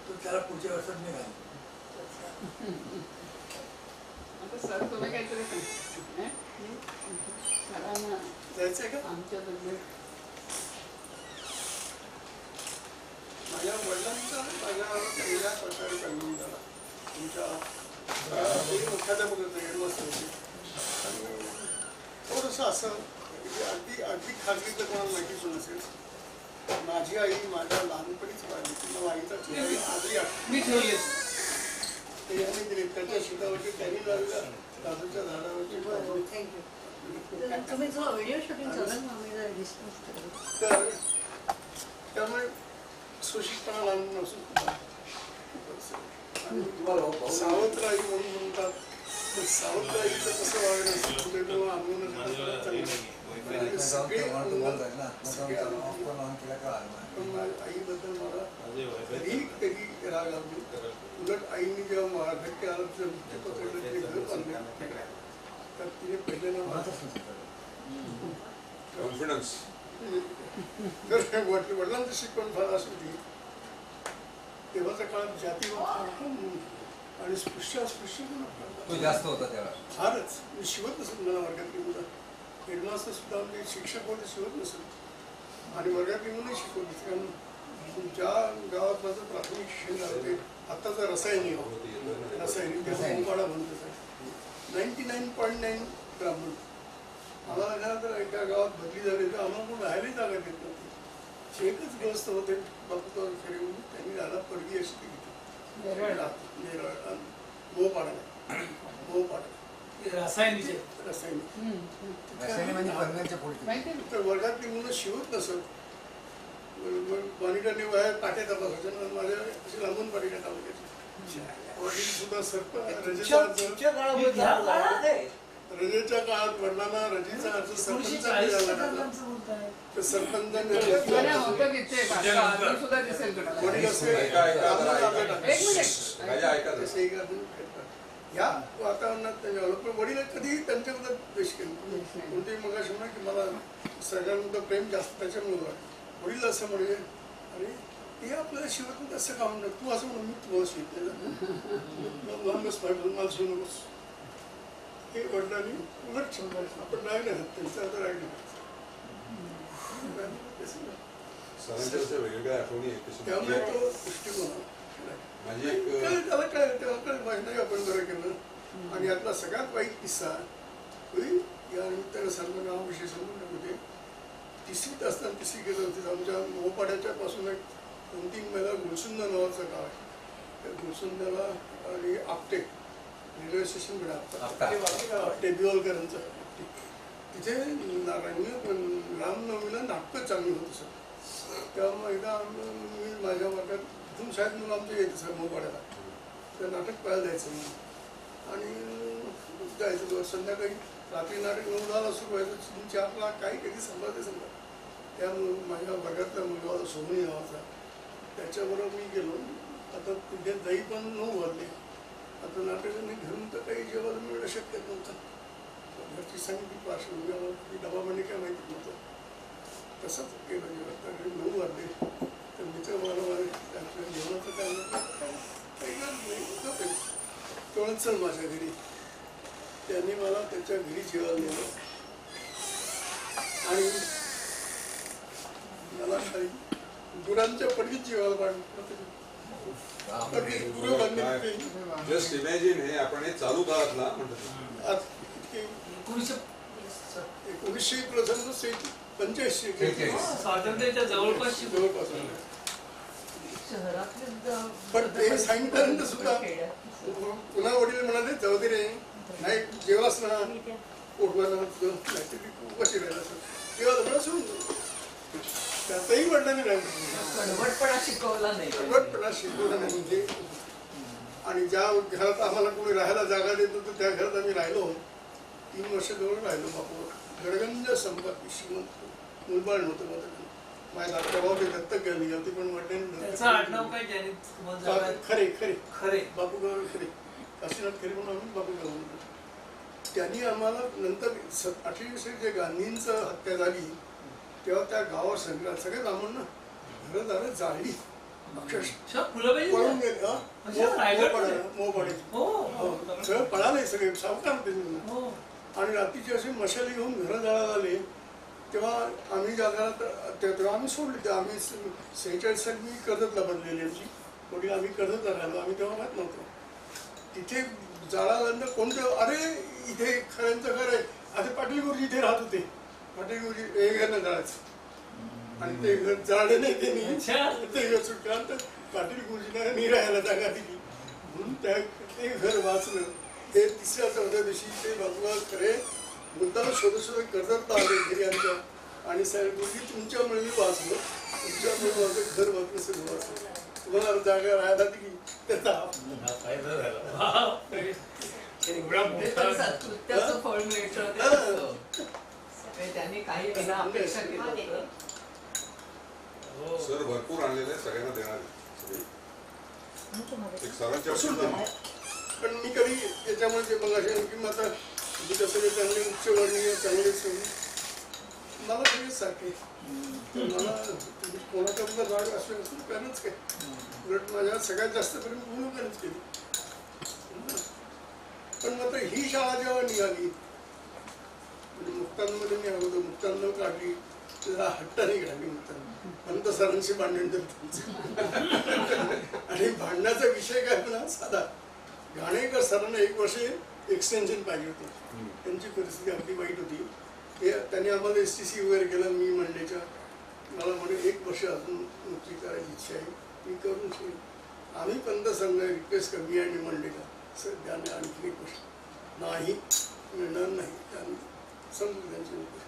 तो त्याला पुढच्या वर्षात नाही घाल. सर तुम्ही काहीतरी जायचंय का? आमच्याबद्दल माझ्या वडिलांचा माझ्या पहिल्या प्रकारे कन्व्हिन्स झाला. तुमच्या मुख्याध्यापक हेडमास्टर होते, आणि थोडंसं असं अगदी अगदी खाजगी तर कोणाला माहितीच नसेल, माझी आई माझ्या लहानपणीच वाढली, मला आईचा चेहरा आजही आठवतो. ते यांनी दिले, त्याच्या शेतावरती त्यांनी लावलेल्या काजूच्या झाडावरती. तर त्यामुळे सुशिक्षितपणा लागून नसून सावंतराई म्हणून म्हणतात, सावंतराईचं कसं वागणं आंदोलन सगळे बंद आहे ना ऑफ पण ऑन केला का पण माझ्या आईबद्दल मला कधी कधी राग लागली. उलट आईने जेव्हा महाराष्ट्र आलं ते पकडलं ते घर बांधलं तर तिने पहिल्यांदा कॉन्फिडन्स तर वडिलांचं शिकवण फार असू होती. तेव्हाच्या काळात जातीवाद आणि स्पृश्य तो जास्त होता त्याला. फारच मी शिवत नसत मला वर्गातली मुलं. हेडमास्टर सुद्धा आमचे शिक्षक होते शिवत नसत आणि वर्गातली मुलं शिकवत नसत. कारण ज्या गावात माझं प्राथमिक शिक्षण झालं ते आत्ताचा रसायनिक त्याचा मोपाडा म्हणतो 99.9 ब्राह्मण. आम्हाला काय तर एका गावात बदली झाली तर आम्हाला कोण राहायलाही जागा देत नव्हती. एकच ग्रस्त होते बापूचा खरे म्हणून त्यांनी राहायला परगी अशी ती घेतली मोपाडा रासायनिक रासायनिक म्हणजे पन्नासच्या पुढे. माहिती तर वर्गातली मुलं शिवत नसत. पाणीटाने बाहेर पाट्या तपासायच्या माझ्या अशी लांबून पाणीटा टाकायची. वडील सुद्धा रजेच्या काळात वडिलांना रजेचा अर्थ सरपंच तर सरपंचांनी होतं तिथे सुद्धा दिसेल तुला. वडील असे एक मिनिट या वातावरणात त्यांच्या पण वडील कधी त्यांच्याबद्दल द्वेष केला कोणतेही मग असे म्हणा की मला सगळ्यांबद्दल प्रेम जास्त त्याच्यामुळे वाटतं. वडील असं म्हणजे अरे ते आपल्याला शिवत नाही असं का म्हणणार तू असं म्हणून मी तुम्हाला शिवतलेलं लांबच पाहिजे मला शिवू नकोस. हे वडिलांनी उलट शिवणार आपण राग नाही त्यांचा आता राग नाही. वेगवेगळ्या आठवणी त्यामुळे आहेत. तो दृष्टिकोन माझी एक त्याला काय तेव्हा नाही आपण बरं केलं. आणि यातला सगळ्यात वाईट किस्सा या निमित्तानं सर्व नावाविषयी सांगून टाकते. तिसरीत असताना तिसरी गेलं होती आमच्या मोपाड्याच्या पासून एक 2-3 मैला गुलसुंदा नावाचं गाव आहे. त्या गुलसुंदाला आणि आपटे रेल्वे स्टेशनकडे आपटे बिवलकरांचं तिथे रामनवमीला नाटकं चांगली होत सर. त्यामुळे एकदा मी माझ्या वर्गात इथून शाळेत म्हणून आमच्या येतं सर मोपाड्याला तर नाटक पाहायला जायचं म्हणून आणि जायचं संध्याकाळी रात्री नाटक 9-10ला सुरू व्हायचं. 4ला काही कधी संभाळते समजा. त्यामुळे माझ्या वर्गातला मुलगा होता सोमनी नावाचा त्याच्याबरोबर मी गेलो. आता तिथे जाई पण 9 वाजले. आता नाटकाने घरून तर काही जेवायला मिळणं शक्य नव्हतं. घरची सांगितली पार्श्वभूमी डबा म्हणजे काय माहिती नव्हतं. तसंच केलं जेवण 9 वाजले तर मित्र मला त्यांच्या जेवणाचं काही नाही तेवढं चल माझ्या घरी. त्यांनी मला त्याच्या घरी जेवायला नेलं आणि मला काही गुरांच्या पडकीत जेवायला पाडलं. जस्ट इमॅजिन हे आपण हे चालू काळातला म्हणतो 1985 स्वातंत्र्याच्या जवळपास पण ते सांगितल्यानंतर सुद्धा पुन्हा वडील म्हणाले जाऊ दे रे नाही जेव्हाच ना पोटवायला कशी राहिला तेव्हा मला सोडून त्यातही वडिलांनी कडवटपणा शिकवला नाही. कडवटपणा शिकवला नाही म्हणजे. आणि ज्या घरात आम्हाला कोणी राहायला जागा देत होतं त्या घरात आम्ही राहिलो. 3 वर्ष जवळ राहिलो. बापूवर गडगंज संपत्ती श्रीमंत मुलबाळ नव्हतं माझं आपल्या भाऊ दत्तक घ्यायला गेली पण वडिलांनी खरे खरे खरे बापूगाव खरे काशीनाथ खरे म्हणून आम्ही बापूगाव म्हणतो. त्यांनी आम्हाला नंतर 18 जे गांधींचं हत्या झाली तेव्हा त्या गावावर संग्राम सगळे ब्राह्मण ना घरदारं जाळली अक्षरशः पळून गेले. मोपाडे सगळं पळाले सगळे सावकार होते. आणि रात्रीची अशी मशाली घेऊन घरं जाळायला आले तेव्हा आम्ही ज्या घरात तेव्हा आम्ही सोडले. आम्ही 46 साली मी कर्जतला बनलेली आमची वडील आम्ही कर्जतला राहिलो. आम्ही तेव्हा माहीत नव्हतो. तिथे जाळानंतर कोणतं अरे इथे खऱ्यांचं घर आहे. आता पाटील गुरुजी इथे राहत होते. पाटील गुरुजी हे घर न जाळायचं आणि ते घर जाळले नाही त्यांनी ते घर सुटल्यानंतर पाटील गुरुजींना मी राहायला जागा दिली म्हणून ते घर वाचलं. ते 3ऱ्या-4थ्या दिवशी ते बाबूगाव खरे मुद्दाम शोधत कर्जतला आले घरी आमच्या आणि साहेब गुरुजी तुमच्यामुळे मी वाचलो तुमच्यामुळे माझं घर वाचलं सगळं वाचलं तुम्हाला जागा राहायला दिली त्याचा कृत्याचं फळ मिळतं. म्हणजे त्यांनी काही विना अपेक्षा केलं होतं. सर भरपूर आणलेले आहे, सगळ्यांना देणार आहे सगळे. एक सरांच्या असून बाबतीत नाही. पण मी कधी याच्यामुळे ते बघा की आता मी कसं ते चांगले उच्चवर्णीय चांगले मला सगळेच सारखे तर मला कोणाचा सुद्धा राग असं कारणच काय उलट माझ्या सगळ्यात जास्त करून भूमिकाच केली. पण मात्र ही शाळा जेव्हा निघाली म्हणजे मुक्तांमध्ये मी अगोदर मुक्तांना काढली त्याला हट्टाने काढली मुक्तांना पंत सरांशी भांडण आणि भांडणाचा विषय काय म्हणा साधा घाणेकर सरांना 1 वर्ष एक्सटेन्शन पाहिजे होती. त्यांची परिस्थिती अगदी वाईट होती. ते त्यांनी आम्हाला STC वगैरे केलं. मी मंडेच्या मला म्हणे 1 वर्ष अजून नोकरी करायची इच्छा आहे मी करून ठेवीन. आम्ही पंत सरांना रिक्वेस्ट कर मी आणि मंडेला सर त्याने आणखी 1 वर्ष नाही मिळणार नाही त्यांनी समजून त्यांची नोकरी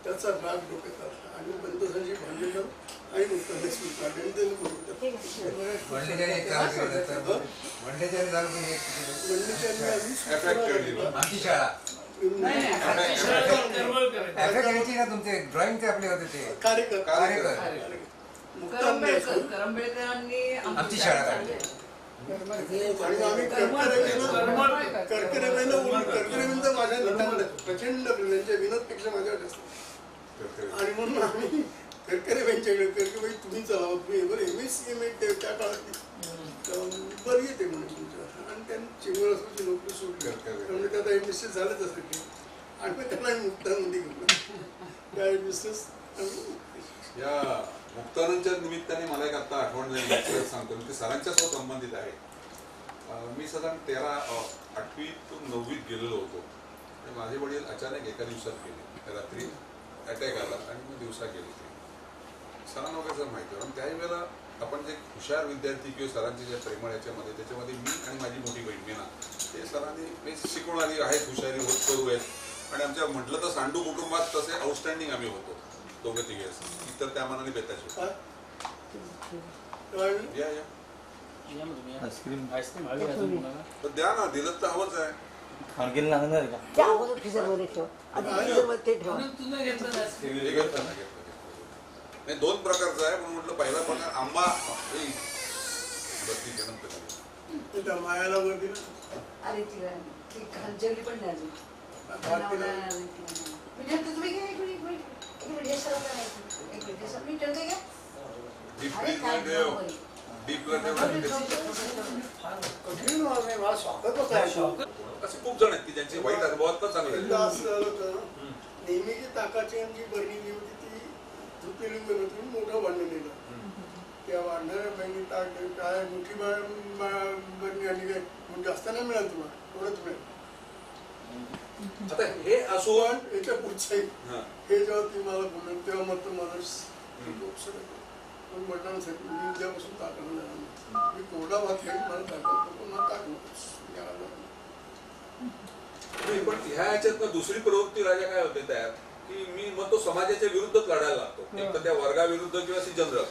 त्याचा राग डोक्यात आला आणि पंतसांची भांडण आणि मुक्तांशी काढून आमची शाळा तुमचे ड्रॉइंगचे आपले होते ते कार्यकर करंबेळकरांनी आमची शाळा काढली. आणि आम्ही कर्करेवेंद माझ्या नितांत प्रचंड त्यांच्या विनोदपेक्षा माझ्यावर जास्त आणि म्हणून आम्ही कर्करेबाईंच्याकडे कर्करेबाई तुम्ही चलावं तुम्ही बरं MSc MA त्या काळात बरं येते म्हणे तुमच्या आणि त्यांनी चिंगळाची नोकरी सोडली त्यामुळे त्या आता MSc झालंच असं ते आणि मग त्यांना मुक्तांमध्ये घेतलं त्या MSc या मुक्तानंदच्या निमित्ताने मला एक आता आठवण झाली सांगतो मी ते सरांच्या सोबत संबंधित आहे. मी साधारण 8वीतून 9वीत गेलेलो होतो आणि माझे वडील अचानक एका दिवसात गेले. रात्री अटॅक आला आणि मी दिवसा गेलो. सरांना वगैरे सर माहिती होतं आणि त्याही वेळेला आपण जे हुशार विद्यार्थी किंवा सरांचे जे प्रेमळ याच्यामध्ये त्याच्यामध्ये मी आणि माझी मोठी बहीण मीना ते सरांनी शिकून आली आहेत हुशारी होत करू आहेत आणि आमच्या म्हटलं तर सांडू कुटुंबात तसे आउटस्टँडिंग आम्ही होतो दोघे तिघे असं इतर त्या मानाने बेताचे या या आईस्क्रीम हवी अजून कोणाला? पण द्या ना दिलं तर हवंच आहे. खाणगीला लागणार का? म्हणून तू नाही घेतलं ना आईस्क्रीम? हे घेतलं ना, घेतलं. नाही 2 प्रकारचा आहे म्हणून म्हटलं पहिला प्रकार आंबा नंतर त्या मायाला वर दिलं अरे ती जेवली पण नाही अजून तुम्ही घ्या एक मिनिट हे सर्व करायचं एक मिनिट सर मी ठेवते का डीप फ्रीजमध्ये ठेव. डीपला ठेव. कठीण नाही मला स्वागतच आहे. असे खूप जण आहेत की ज्यांचे वाईट अनुभवात तर चांगले एकदा आहेत. असं झालं होतं नेहमीची ताकाची आमची बरणी होती ती झुपेली होती मोठं भांडण दिलं त्या भांडणाऱ्या बहिणी ताक काय मोठी बरणी आणि काय जास्त नाही मिळाल तुम्हाला थोडंच मिळेल. आता हे असो पण याच्या पुढचं हे जेव्हा ती मला बोललं तेव्हा मग माणूस पण म्हटलं मी उद्यापासून ताकद जाणार मी कोरडा भात खाईन मला ताकद पुन्हा ताकद पण ह्या ह्याच्यात दुसरी प्रवृत्ती राजा काय होते तयार की मी मग तो समाजाच्या विरुद्धच लढायला लागतो एक तर त्या वर्गाविरुद्ध किंवा अशी जनरल.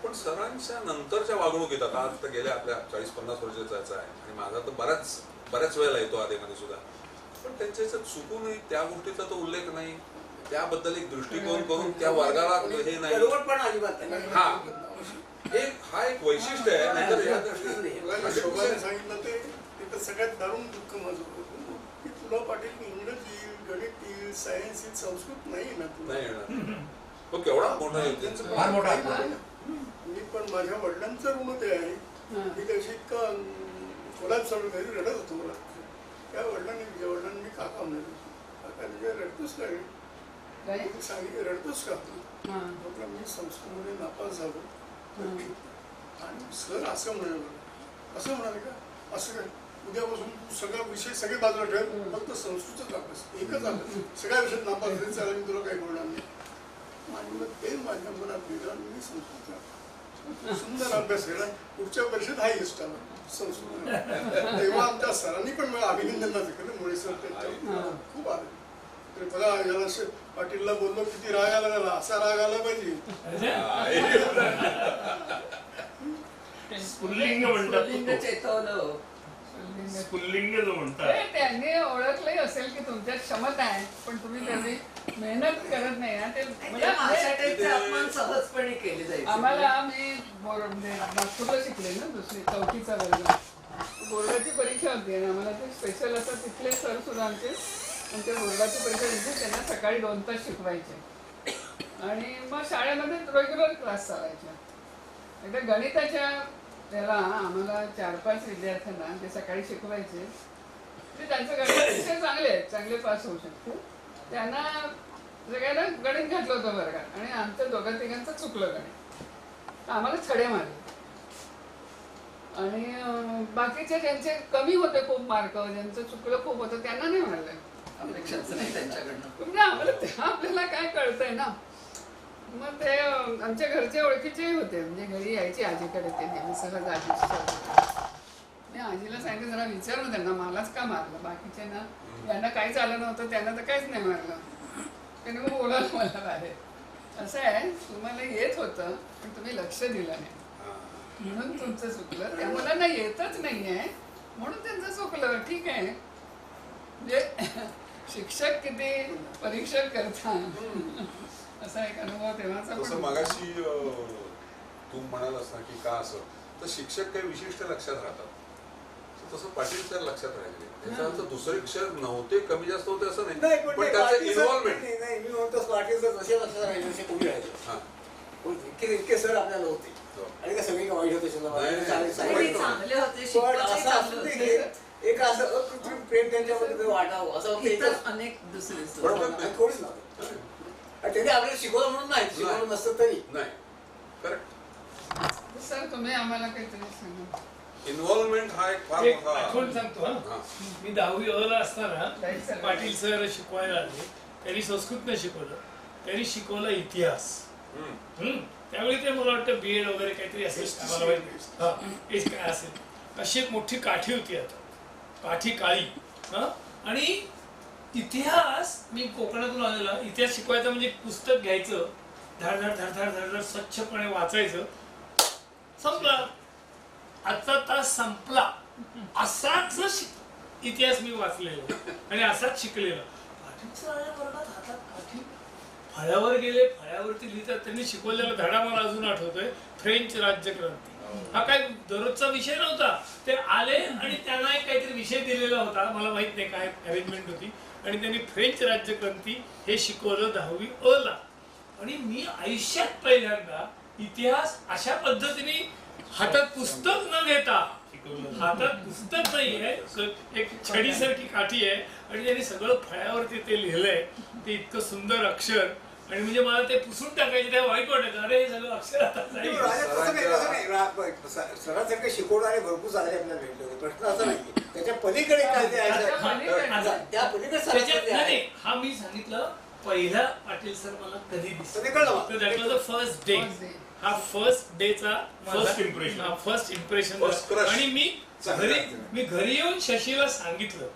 पण सरांच्या नंतरच्या वागणुकीत आता आज तर गेल्या आपल्या 40-50 वर्षाचा आहे आणि माझा तर बऱ्याच वेळेला येतो आधीमध्ये सुद्धा पण त्यांच्या चुकूनही त्या गोष्टीचा तो उल्लेख नाही त्याबद्दल एक दृष्टिकोन करून त्या वर्गाला हे नाही हा एक वैशिष्ट्य आहे. नाहीतर या शोभाने सांगितलं ते तिथं सगळ्यात दारुण दुःख माझं होतं की तुला पाटील इंग्रजी येईल गणित येईल सायन्स येईल संस्कृत नाही ना तुला नाही येणार. तो केवढा मोठा आहे त्यांचं फार मोठा मी पण माझ्या वडिलांचं ऋण ते आहे मी त्याशी इतका खोलात चालू घरी रडत होतो मला त्या वडिलांनी मी काका म्हणतो काका तुझ्या रडतोस का सांगितलं रडतोस का म्हटलं मी संस्कृतमध्ये नापास झालो आणि सर असं म्हणाले का असं काय उद्यापासून सगळा विषय सगळे बाजूला ठेव फक्त संस्कृतच अभ्यास एकच अभ्यास सगळ्या विषयात नापास झाले चालेल मी तुला काही बोलणार नाही आणि मग ते माझ्या मनात गेलं आणि मी संस्कृत सुंदर अभ्यास केला पुढच्या वर्षात हायेस्ट आला संस्कृत तेव्हा आमच्या सरांनी पण मला अभिनंदनाचं केलं मुळे सर खूप आले तर बघा याला पाटीलला बोललो किती राग आला त्याला असा राग आला पाहिजे स्फुल्लिंग म्हणतात स्फुल्लिंग चेतवलं स्फुल्लिंग जो म्हणतात त्यांनी ओळखलंही असेल की तुमच्यात क्षमता आहे पण तुम्ही त्यांनी मेहनत करत नाही ना ते म्हणजे माझ्या टाईपचे अपमान सहजपणे केले जायचे. आम्हाला मी म्हणजे नागपूरला शिकले ना दुसरी 4थीचा वर्ग. बोर्डाची परीक्षा होती आणि आम्हाला ते स्पेशल असं तिथले सर सुद्धा आमचे आणि ते बोर्डाची परीक्षा दिली त्यांना सकाळी 2 तास शिकवायचे आणि मग शाळेमध्ये रेग्युलर क्लास चालायच्या. एकदा गणिताच्या त्याला आम्हाला 4-5 विद्यार्थ्यांना ते सकाळी शिकवायचे. ते त्यांचं गणित विषय चांगले आहेत, चांगले पास होऊ शकतो. त्यांना सगळ्यांना गणित घातलं होतं वर्गात आणि आमच्या 2-3घांचं चुकलं गणित. आम्हाला छडे मारले आणि बाकीचे ज्यांचे कमी होते खूप मार्क, ज्यांचं चुकलं खूप होतं त्यांना नाही मारलं. अपेक्षाच नाही त्यांच्याकडनं. म्हणजे आम्हाला आपल्याला काय कळतंय ना. मग ते आमच्या घरचे ओळखीचे होते, म्हणजे घरी यायची आजीकडे ते नेहमी सहज आजीची. मी आजीला सांगितलं जरा विचारलं त्यांना मलाच का मारलं, बाकीचे ना ज्यांना काहीच आलं नव्हतं त्यांना तर काहीच नाही मारलं. त्याने मग बोलावलं मला बाहेर. असं आहे तुम्हाला येत होतं पण तुम्ही लक्ष दिलं नाही म्हणून तुमचं चुकलं. त्या मुलांना येतच नाहीये म्हणून त्यांचं चुकलं. ठीक आहे म्हणजे शिक्षक किती परीक्षक करतात असा एक अनुभव तेव्हाचा तसं पण. मगाशी तू म्हणालास ना की का असं, तर शिक्षक काही विशिष्ट लक्षात राहतात, तसं पाटील सर लक्षात राहिले. त्याचा अर्थ दुसरे क्षर नव्हते, कमी जास्त होते असं नाही, पण त्याचं इन्व्हॉल्वमेंट. नाही मी म्हणतो पाटील सर जसे लक्षात राहिले तसे कोणी राहिले. इतके सर आपल्याला होते आणि का सगळी वाईट होते चांगले होते, पण शिकवणही असं चांगलं असू होतं. दे एक असं अकृत्रिम प्रेम त्यांच्यामध्ये वाटावं असं होतं. इतर अनेक दुसरे सर. बरोबर कोणीच नव्हतं आणि त्यांनी आपल्याला शिकवलं म्हणून नाही, शिकवलं नसतं तरी नाही. करेक्ट. सर तुम्ही आम्हाला काहीतरी सांगा. इन्व्हॉल्वमेंट हा एक फार एक मोठा. आठवण सांगतो हा. मी 10वी अला असताना पाटील सर शिकवायला आले. त्यांनी संस्कृत नाही शिकवलं, त्यांनी शिकवलं इतिहास. त्यावेळी ते मला वाटतं BEd वगैरे काहीतरी असेल, मला माहिती काय असेल. अशी एक मोठी काठी होती, आता काठी काळी. आणि इतिहास मी कोकणातून आलेला, इतिहास शिकवायचा म्हणजे पुस्तक घ्यायचं, धडधड धडधड धडधड स्वच्छपणे वाचायचं, संपला, आजचा तास संपला. असाच इतिहास मी वाचलेला आणि असाच शिकलेला. पाटील आल्या वर्गात हातात काठी, फळ्यावर गेले, फळ्यावरती लिहितात. त्यांनी शिकवलेला धडा मला अजून आठवतोय, फ्रेंच राज्यक्रांती. हा काय दररोजचा विषय नव्हता. ते आले आणि त्यांना एक काहीतरी विषय दिलेला होता, मला माहित नाही काय अरेंजमेंट होती, आणि त्यांनी फ्रेंच राज्यक्रांती हे शिकवलं 10वी अला. आणि मी आयुष्यात पहिल्यांदा इतिहास अशा पद्धतीने हातात पुस्तक न घेता, हातात पुस्तक नाहीये, एक छडीसारखी काठी आहे आणि त्यांनी सगळं फळ्यावरती ते लिहिलंय. ते इतकं सुंदर अक्षर, आणि म्हणजे मला ते पुसून टाकायचे, त्या वाईट वाटायचं, अरे हे सगळं अक्षर आता जाईल. सरांसारखे शिकवणारे भरपूर झाले आपल्याला भेटले होते. प्रश्न असा नाही त्याच्या पलीकडे काय ते आहे, त्या पलीकडे हा मी सांगितलं पहिला पाटील सर मला कधी दिसतो, कळलं. तर that was the first day. हा फर्स्ट डेचा फर्स्ट इम्प्रेशन. आणि मी घरी येऊन शशीला सांगितलं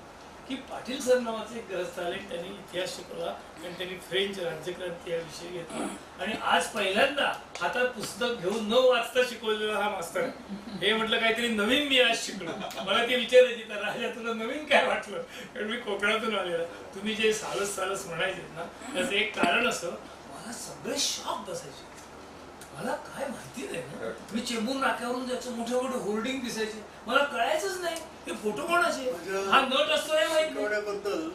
की पाटील सर नावाचे एक ग्रंथालय, त्यांनी इतिहास शिकवला आणि त्यांनी फ्रेंच राज्यक्रांती या विषय घेतला. आणि आज पहिल्यांदा हातात पुस्तक घेऊन न वाचता शिकवलेला हा मास्तर. हे म्हटलं काहीतरी नवीन मी आज शिकलो. मला ते विचारायची, तर राजा तुला नवीन काय वाटलं, कारण मी कोकणातून आलेला. तुम्ही जे सालस सालस म्हणायचे ना, त्याचं एक कारण असं, मला सगळे शॉक बसायचे. मला काय माहिती नाही ना, मी चेंबूर नाक्यावरून जायचं, मोठे मोठे होर्डिंग दिसायचे, मला कळायचंच नाही हे फोटो कोणाचे, हा नट असतो हे माहिती शिकवण्याबद्दल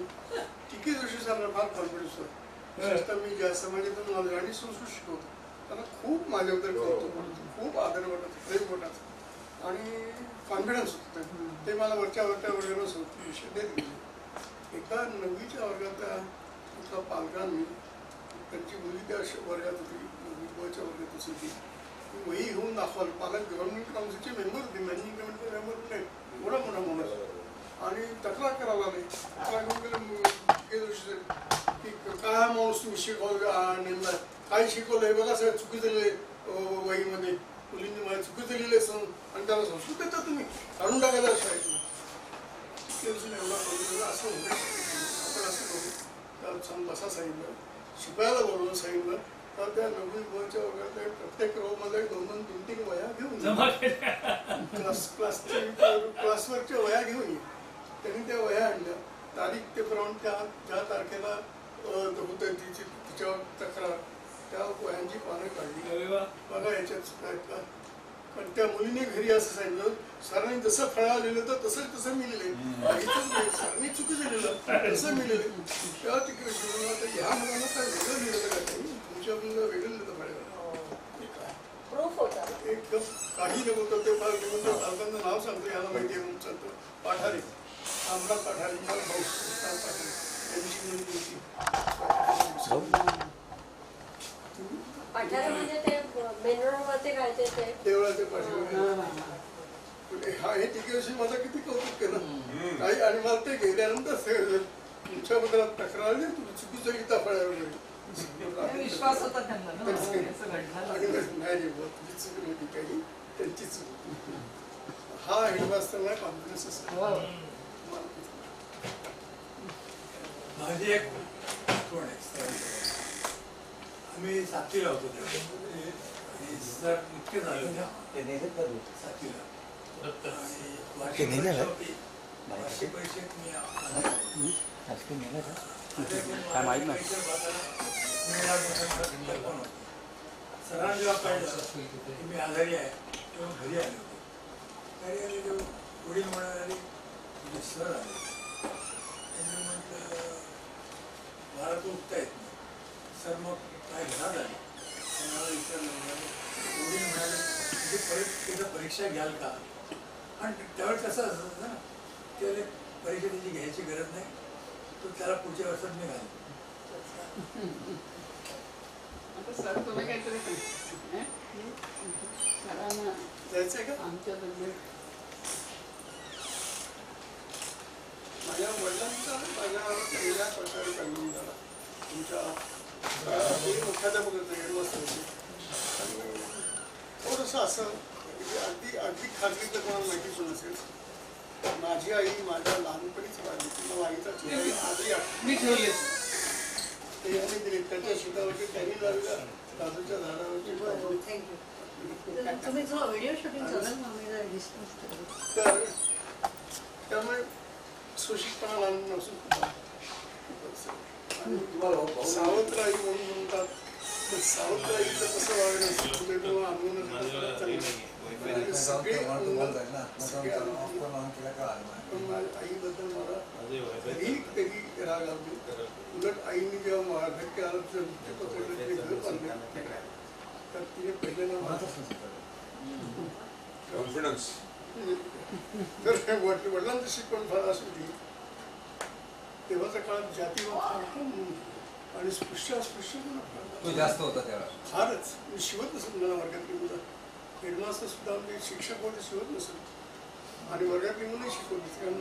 टिकी जोशी सरांना फार कॉन्फिडन्स होता. विशेषतः मी ज्या समाजातून आलो आणि संस्कृत शिकवतो, त्यांना खूप माझ्याबद्दल कौतुक वाटतं, खूप आदर वाटत, प्रेम वाटायचं आणि कॉन्फिडन्स होतं. ते मला वरच्या वर्गावर विषय देत गेले. एकदा 9वीच्या वर्गातल्या एका पालकांनी, त्यांची मुली त्या वर्गात होती, 9वीच्या वर्गात होती, वही घेऊन दाखवलं. पालक गव्हर्नमेंट काउन्सिलचे मेंबर होते, मॅनेजिंग कमिटीचे मेंबर नाही, मोठा मोठा माणूस, आणि तक्रार करायला आले. तक्रार घेऊन गेले की काय माणूस तुम्ही शिकवलं, नेमला काय शिकवलं हे बघा, सगळं चुकीचं लिहिले वहीमध्ये, मुलींनी मला चुकीचं लिहिले आणि त्याला संस्कृत देतात तुम्ही, काढून टाकायला शाळेतून. एवढा असं होतं, आपण असं करू, त्याला छान बसा सांगितलं, शिकायला बोलवलं सांगितलं. तर त्या 9वी बोर्डच्या वर्गात प्रत्येक रोमध्ये 2-3 वह्या घेऊन क्लासवरच्या वह्या घेऊन ये. त्यांनी त्या वह्या आणल्या, तारीख ते प्रमाणे ज्या तारखेला तिच्यावर तक्रार त्या वयांची पानं काढली बघा याच्यात कारण त्या मुलीने घरी असं सांगितलं सरांनी जसं फळा लिहिलं तर तसं मी लिहिले सरांनी चुकीचं लिहिलं तसं मी लिहिले तेव्हा तिकडे ह्या मुलांना काय वेगळं लिहिलं का त्यांनी तुमच्या मुलांना वेगळं लिहिलं पाहिजे प्रूफ होता एकदम काही नको होतं ते पालकांचं नाव सांगतो याला माहिती आहे म्हणून सांगतो पाठारे आमदार पाठारे मला भाऊ पाठारे त्यांची मुलगी होती पठारे म्हणजे ते मेन रोडवरती काय ते देवळाच्या पाठी हा हे टिकेशी माझं किती कौतुक केलं काही आणि मला ते गेल्यानंतर तुमच्याबद्दल तक्रार नाही तुम्ही चुकीचं गीता फळ्यावर विश्वास होता त्यांना ना, असं आणि घडलं. नाही तुझी चूक नव्हती काही त्यांची चूक हा हेडमास्टरला कॉन्फिडन्स असतो माझी एक आठवण आहे आम्ही सातवीला होतो तेव्हा आणि सर इतके झाले सातवीला आणि वार्षिक परीक्षेत मी सरांना जेव्हा कळलं की मी आजारी आहे तेव्हा घरी आले होते घरी आले तेव्हा वडील म्हणाले तुझे सर आले त्यांनी म्हटलं मला तो उठता येत नाही सर मग काय घरात आले मला विचारलं वडील म्हणाले तुझी परत एकदा परीक्षा घ्याल का आणि त्यावेळेस कसं असतं ना त्याला परीक्षा त्याची घ्यायची गरज नाही तो त्याला पुढच्या वर्षात मी घाल आता सर तुम्ही काहीतरी सरांना जायचंय का आमच्या बद्दल माझ्या वडिलांचा माझ्या पहिल्या प्रकारे कन्व्हिन्स झाला तुमच्या मुख्याध्यापक हेडमास्टर होते आणि थोडंसं असं अगदी अगदी खाजगी तर कोणाला माहिती पण असेल माझी आई माझ्या लहानपणीच वाढली मला आईचा चेहरा आजही मी ठेवले ते यांनी दिले त्याच्या शेतावरती त्यांनी लावल्या काजूच्या झाडावरती थँक्यू तुम्ही जो व्हिडिओ शूटिंग चालू मम्मीला डिस्कस करू तर त्यामुळे सुशिक्षितपणा लहान नसून सावत्राई म्हणून म्हणतात सावत्राईचं कसं वागणं सगळे आईबद्दल मला कधी राग आली उलट आईने जेव्हा माघारी आलं तर तिने पहिल्यांदा कॉन्फिडन्स तर वडिलांची शिकवण फार अशी होती तेव्हाच्या काळात जातीवाद आणि स्पृश्य तो जास्त होता त्यावेळेला फारच मी शिवत नसत मला वर्गात मुलं हेडमास्टर सुद्धा आमचे शिक्षक होते शिवत नसत आणि वर्गातली मुलं शिकवली कारण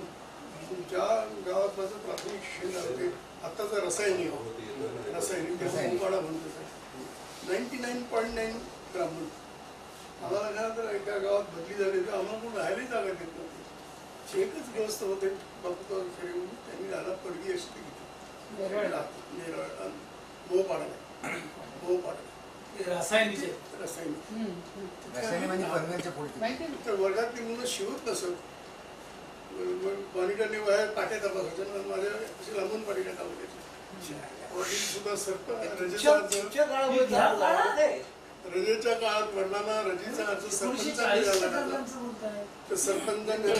ज्या गावात माझं प्राथमिक शिक्षण झालं ते आत्ताचं रासायनिक वाडा म्हणतो 99.9 ब्राह्मण आम्हाला घरात तर एका गावात बदली झाली तर आम्हाला कोण राहायला जागा देत नव्हती एकच ग्रस्त होते बापूचा खेळून त्यांनी राहणार पडगी अशी ती घेतली रासायनिक तर वर्गातली मुलं शिवत नसत पाणीकडे बाहेर पाट्या तपासायच्या माझ्या अशी लांबून पाणीकडे टाकायची वडील सुद्धा रजेच्या काळात वडिलांना रजेचा अर्ज सरपंचांनी तर सरपंचांनी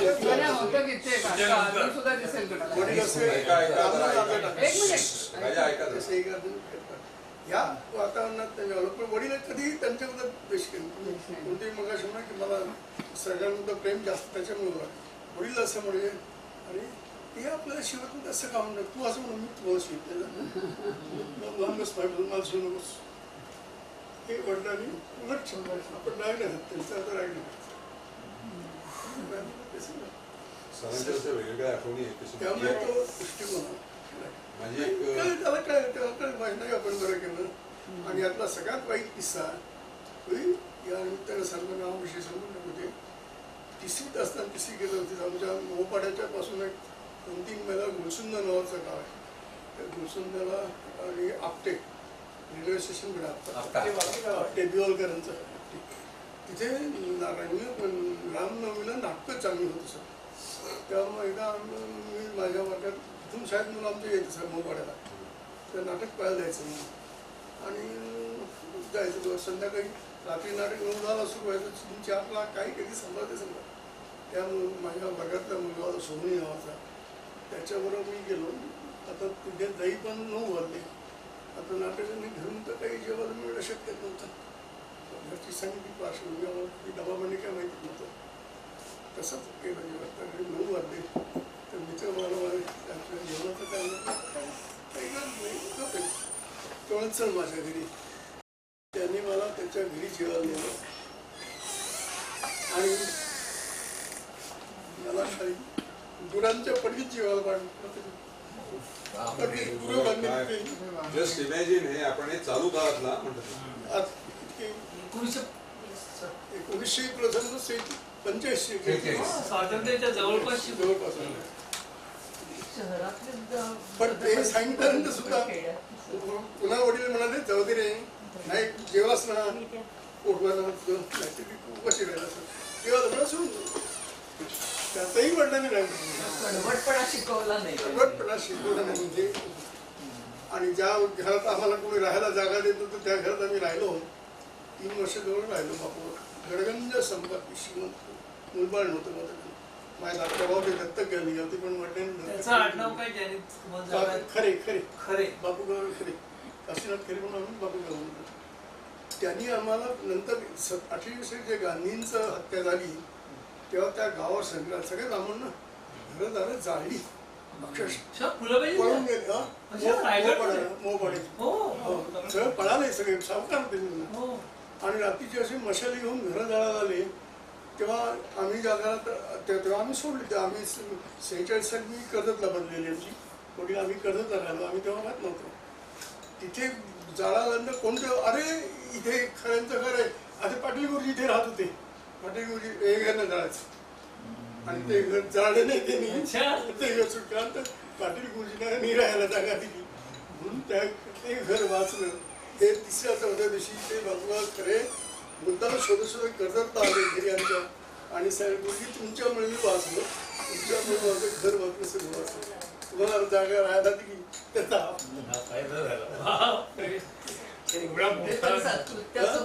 होतं की ते अजून सुद्धा दिसेल वडील असे एक मिनिट या वातावरणात त्यांनी पण वडील कधी त्यांच्याबद्दल द्वेष केला कोणती मग अशी म्हणा की मला सगळ्यांबद्दल प्रेम जास्त त्याच्यामुळे वडील असं म्हणजे आणि ते आपल्याला शिवत नाही असं का म्हणतात तू असं म्हणून मी तुम्हाला शिवत लहानच पाहिजे मला शिवू नकोस हे वडिलांनी उलट शिवणार आपण राग नाही त्यांचं आता राग नाही वेगवेगळ्या आठवणी त्यामुळे तो दृष्टिकोन माझी त्याला काय नाही आपण बरं केलं आणि यातला सगळ्यात वाईट किस्सा या निमित्तानं सर्व नावाविषयी सांगून होते तिसरीत असताना तिसरी गेलं होती आमच्या मोपाड्याच्या पासून एक 2-3 महिला गुलसुंद नावाचं गाव आहे त्या गुलसुंदाला आणि आपटे रेल्वे स्टेशनकडे आपटे बिवलकरांचं तिथे रामनवमीला नाटकं चांगली होती सर तेव्हा एकदा मी माझ्या वर्गात तिथून शाळेत मुलं आमच्या येते सर मोपाड्याला तर नाटक पाहायला जायचं मी आणि जायचं संध्याकाळी रात्री नाटक 9-10ला सुरू व्हायचं 3-4ला काही कधी संभाळते समजा. त्यामुळे माझ्या वर्गातला मुलगा होता सोमनी नावाचा, त्याच्याबरोबर मी गेलो. आता तिथे जाई पण 9 वाजले. आता नाटकाने घेऊन तर काही जेवायला मिळणं शक्य नव्हतं. घरची सांगितली पार्श्वभूमी की डबा म्हणजे काय माहिती नव्हतं. तसंच केलं जेव्हा आता घरी 9 वाजले तर मित्र मला जेवणाचं काय काही गरज नाही झोपेल. तेव्हा चल माझ्या घरी. त्यांनी मला त्याच्या घरी जेवायला नेलं आणि मला खाली गुरांच्या पडकीत जेवायला पाडलं. जस्ट इमॅजिन हे आपण हे चालू काळातला म्हणतो 1985 स्वातंत्र्याच्या जवळपास पण ते सांगितल्यानंतर सुद्धा पुन्हा वडील म्हणाले जाऊ दे रे, नाही जेव्हाच ना पोटवायला कशी राहिला तेव्हा मला सोडून त्यातही वडिलांनी नाही कडवटपणा शिकवला नाही. कडवटपणा शिकवला नाही म्हणजे. आणि ज्या घरात आम्हाला कोणी राहायला जागा देत होतं त्या घरात आम्ही राहिलो. 3 वर्ष जवळ राहिलो. बापूर गडगंज संपत्ती श्रीमंत मुलबाळ नव्हतं माझं. माझ्या धाकट्या भाऊ दत्तक घ्यायला गेली होती पण वडिलांनी खरे खरे खरे बापूगाव खरे काशीनाथ खरे म्हणून आम्ही बापूगाव म्हणतो. त्यांनी आम्हाला नंतर 18 जे गांधींचं हत्या झाली तेव्हा त्या गावावर संग्राम सगळे ब्राह्मण ना घरदार जाळली अक्षरशः पळून गेले. मोपाडे सगळं पळाले सगळे सावकार त्यांनी. आणि रात्रीची अशी मशाली घेऊन घरं जाळायला आले तेव्हा आम्ही जागा तेव्हा आम्ही सोडली. आम्ही 46 साली मी कर्जतला बनलेली आमची वडील आम्ही कर्जतला राहिलो. आम्ही तेव्हा राहत नव्हतो. तिथे जाळानंतर कोणतं अरे इथे खऱ्यांचं घर आहे. आता पाटील गुरुजी इथे राहत होते. पाटील गुरुजी हे घर जाळायचं आणि ते घर जाळले नाही त्यांनी ते घर सुटल्यानंतर पाटील गुरुजींना नाही राहायला जागा दिली म्हणून ते घर वाचलं. ते 3ऱ्या-4थ्या दिवशी ते बाबूराव खरे मुद्दाम शोधत कर्जतला आले घरी आमच्या आणि साहेब गुरुजी तुमच्यामुळे मी वाचलो, तुमच्यामुळे माझं घर वाचलं सगळं वाचलं. तुम्हाला जागा राहायला दिली त्याचा त्याचं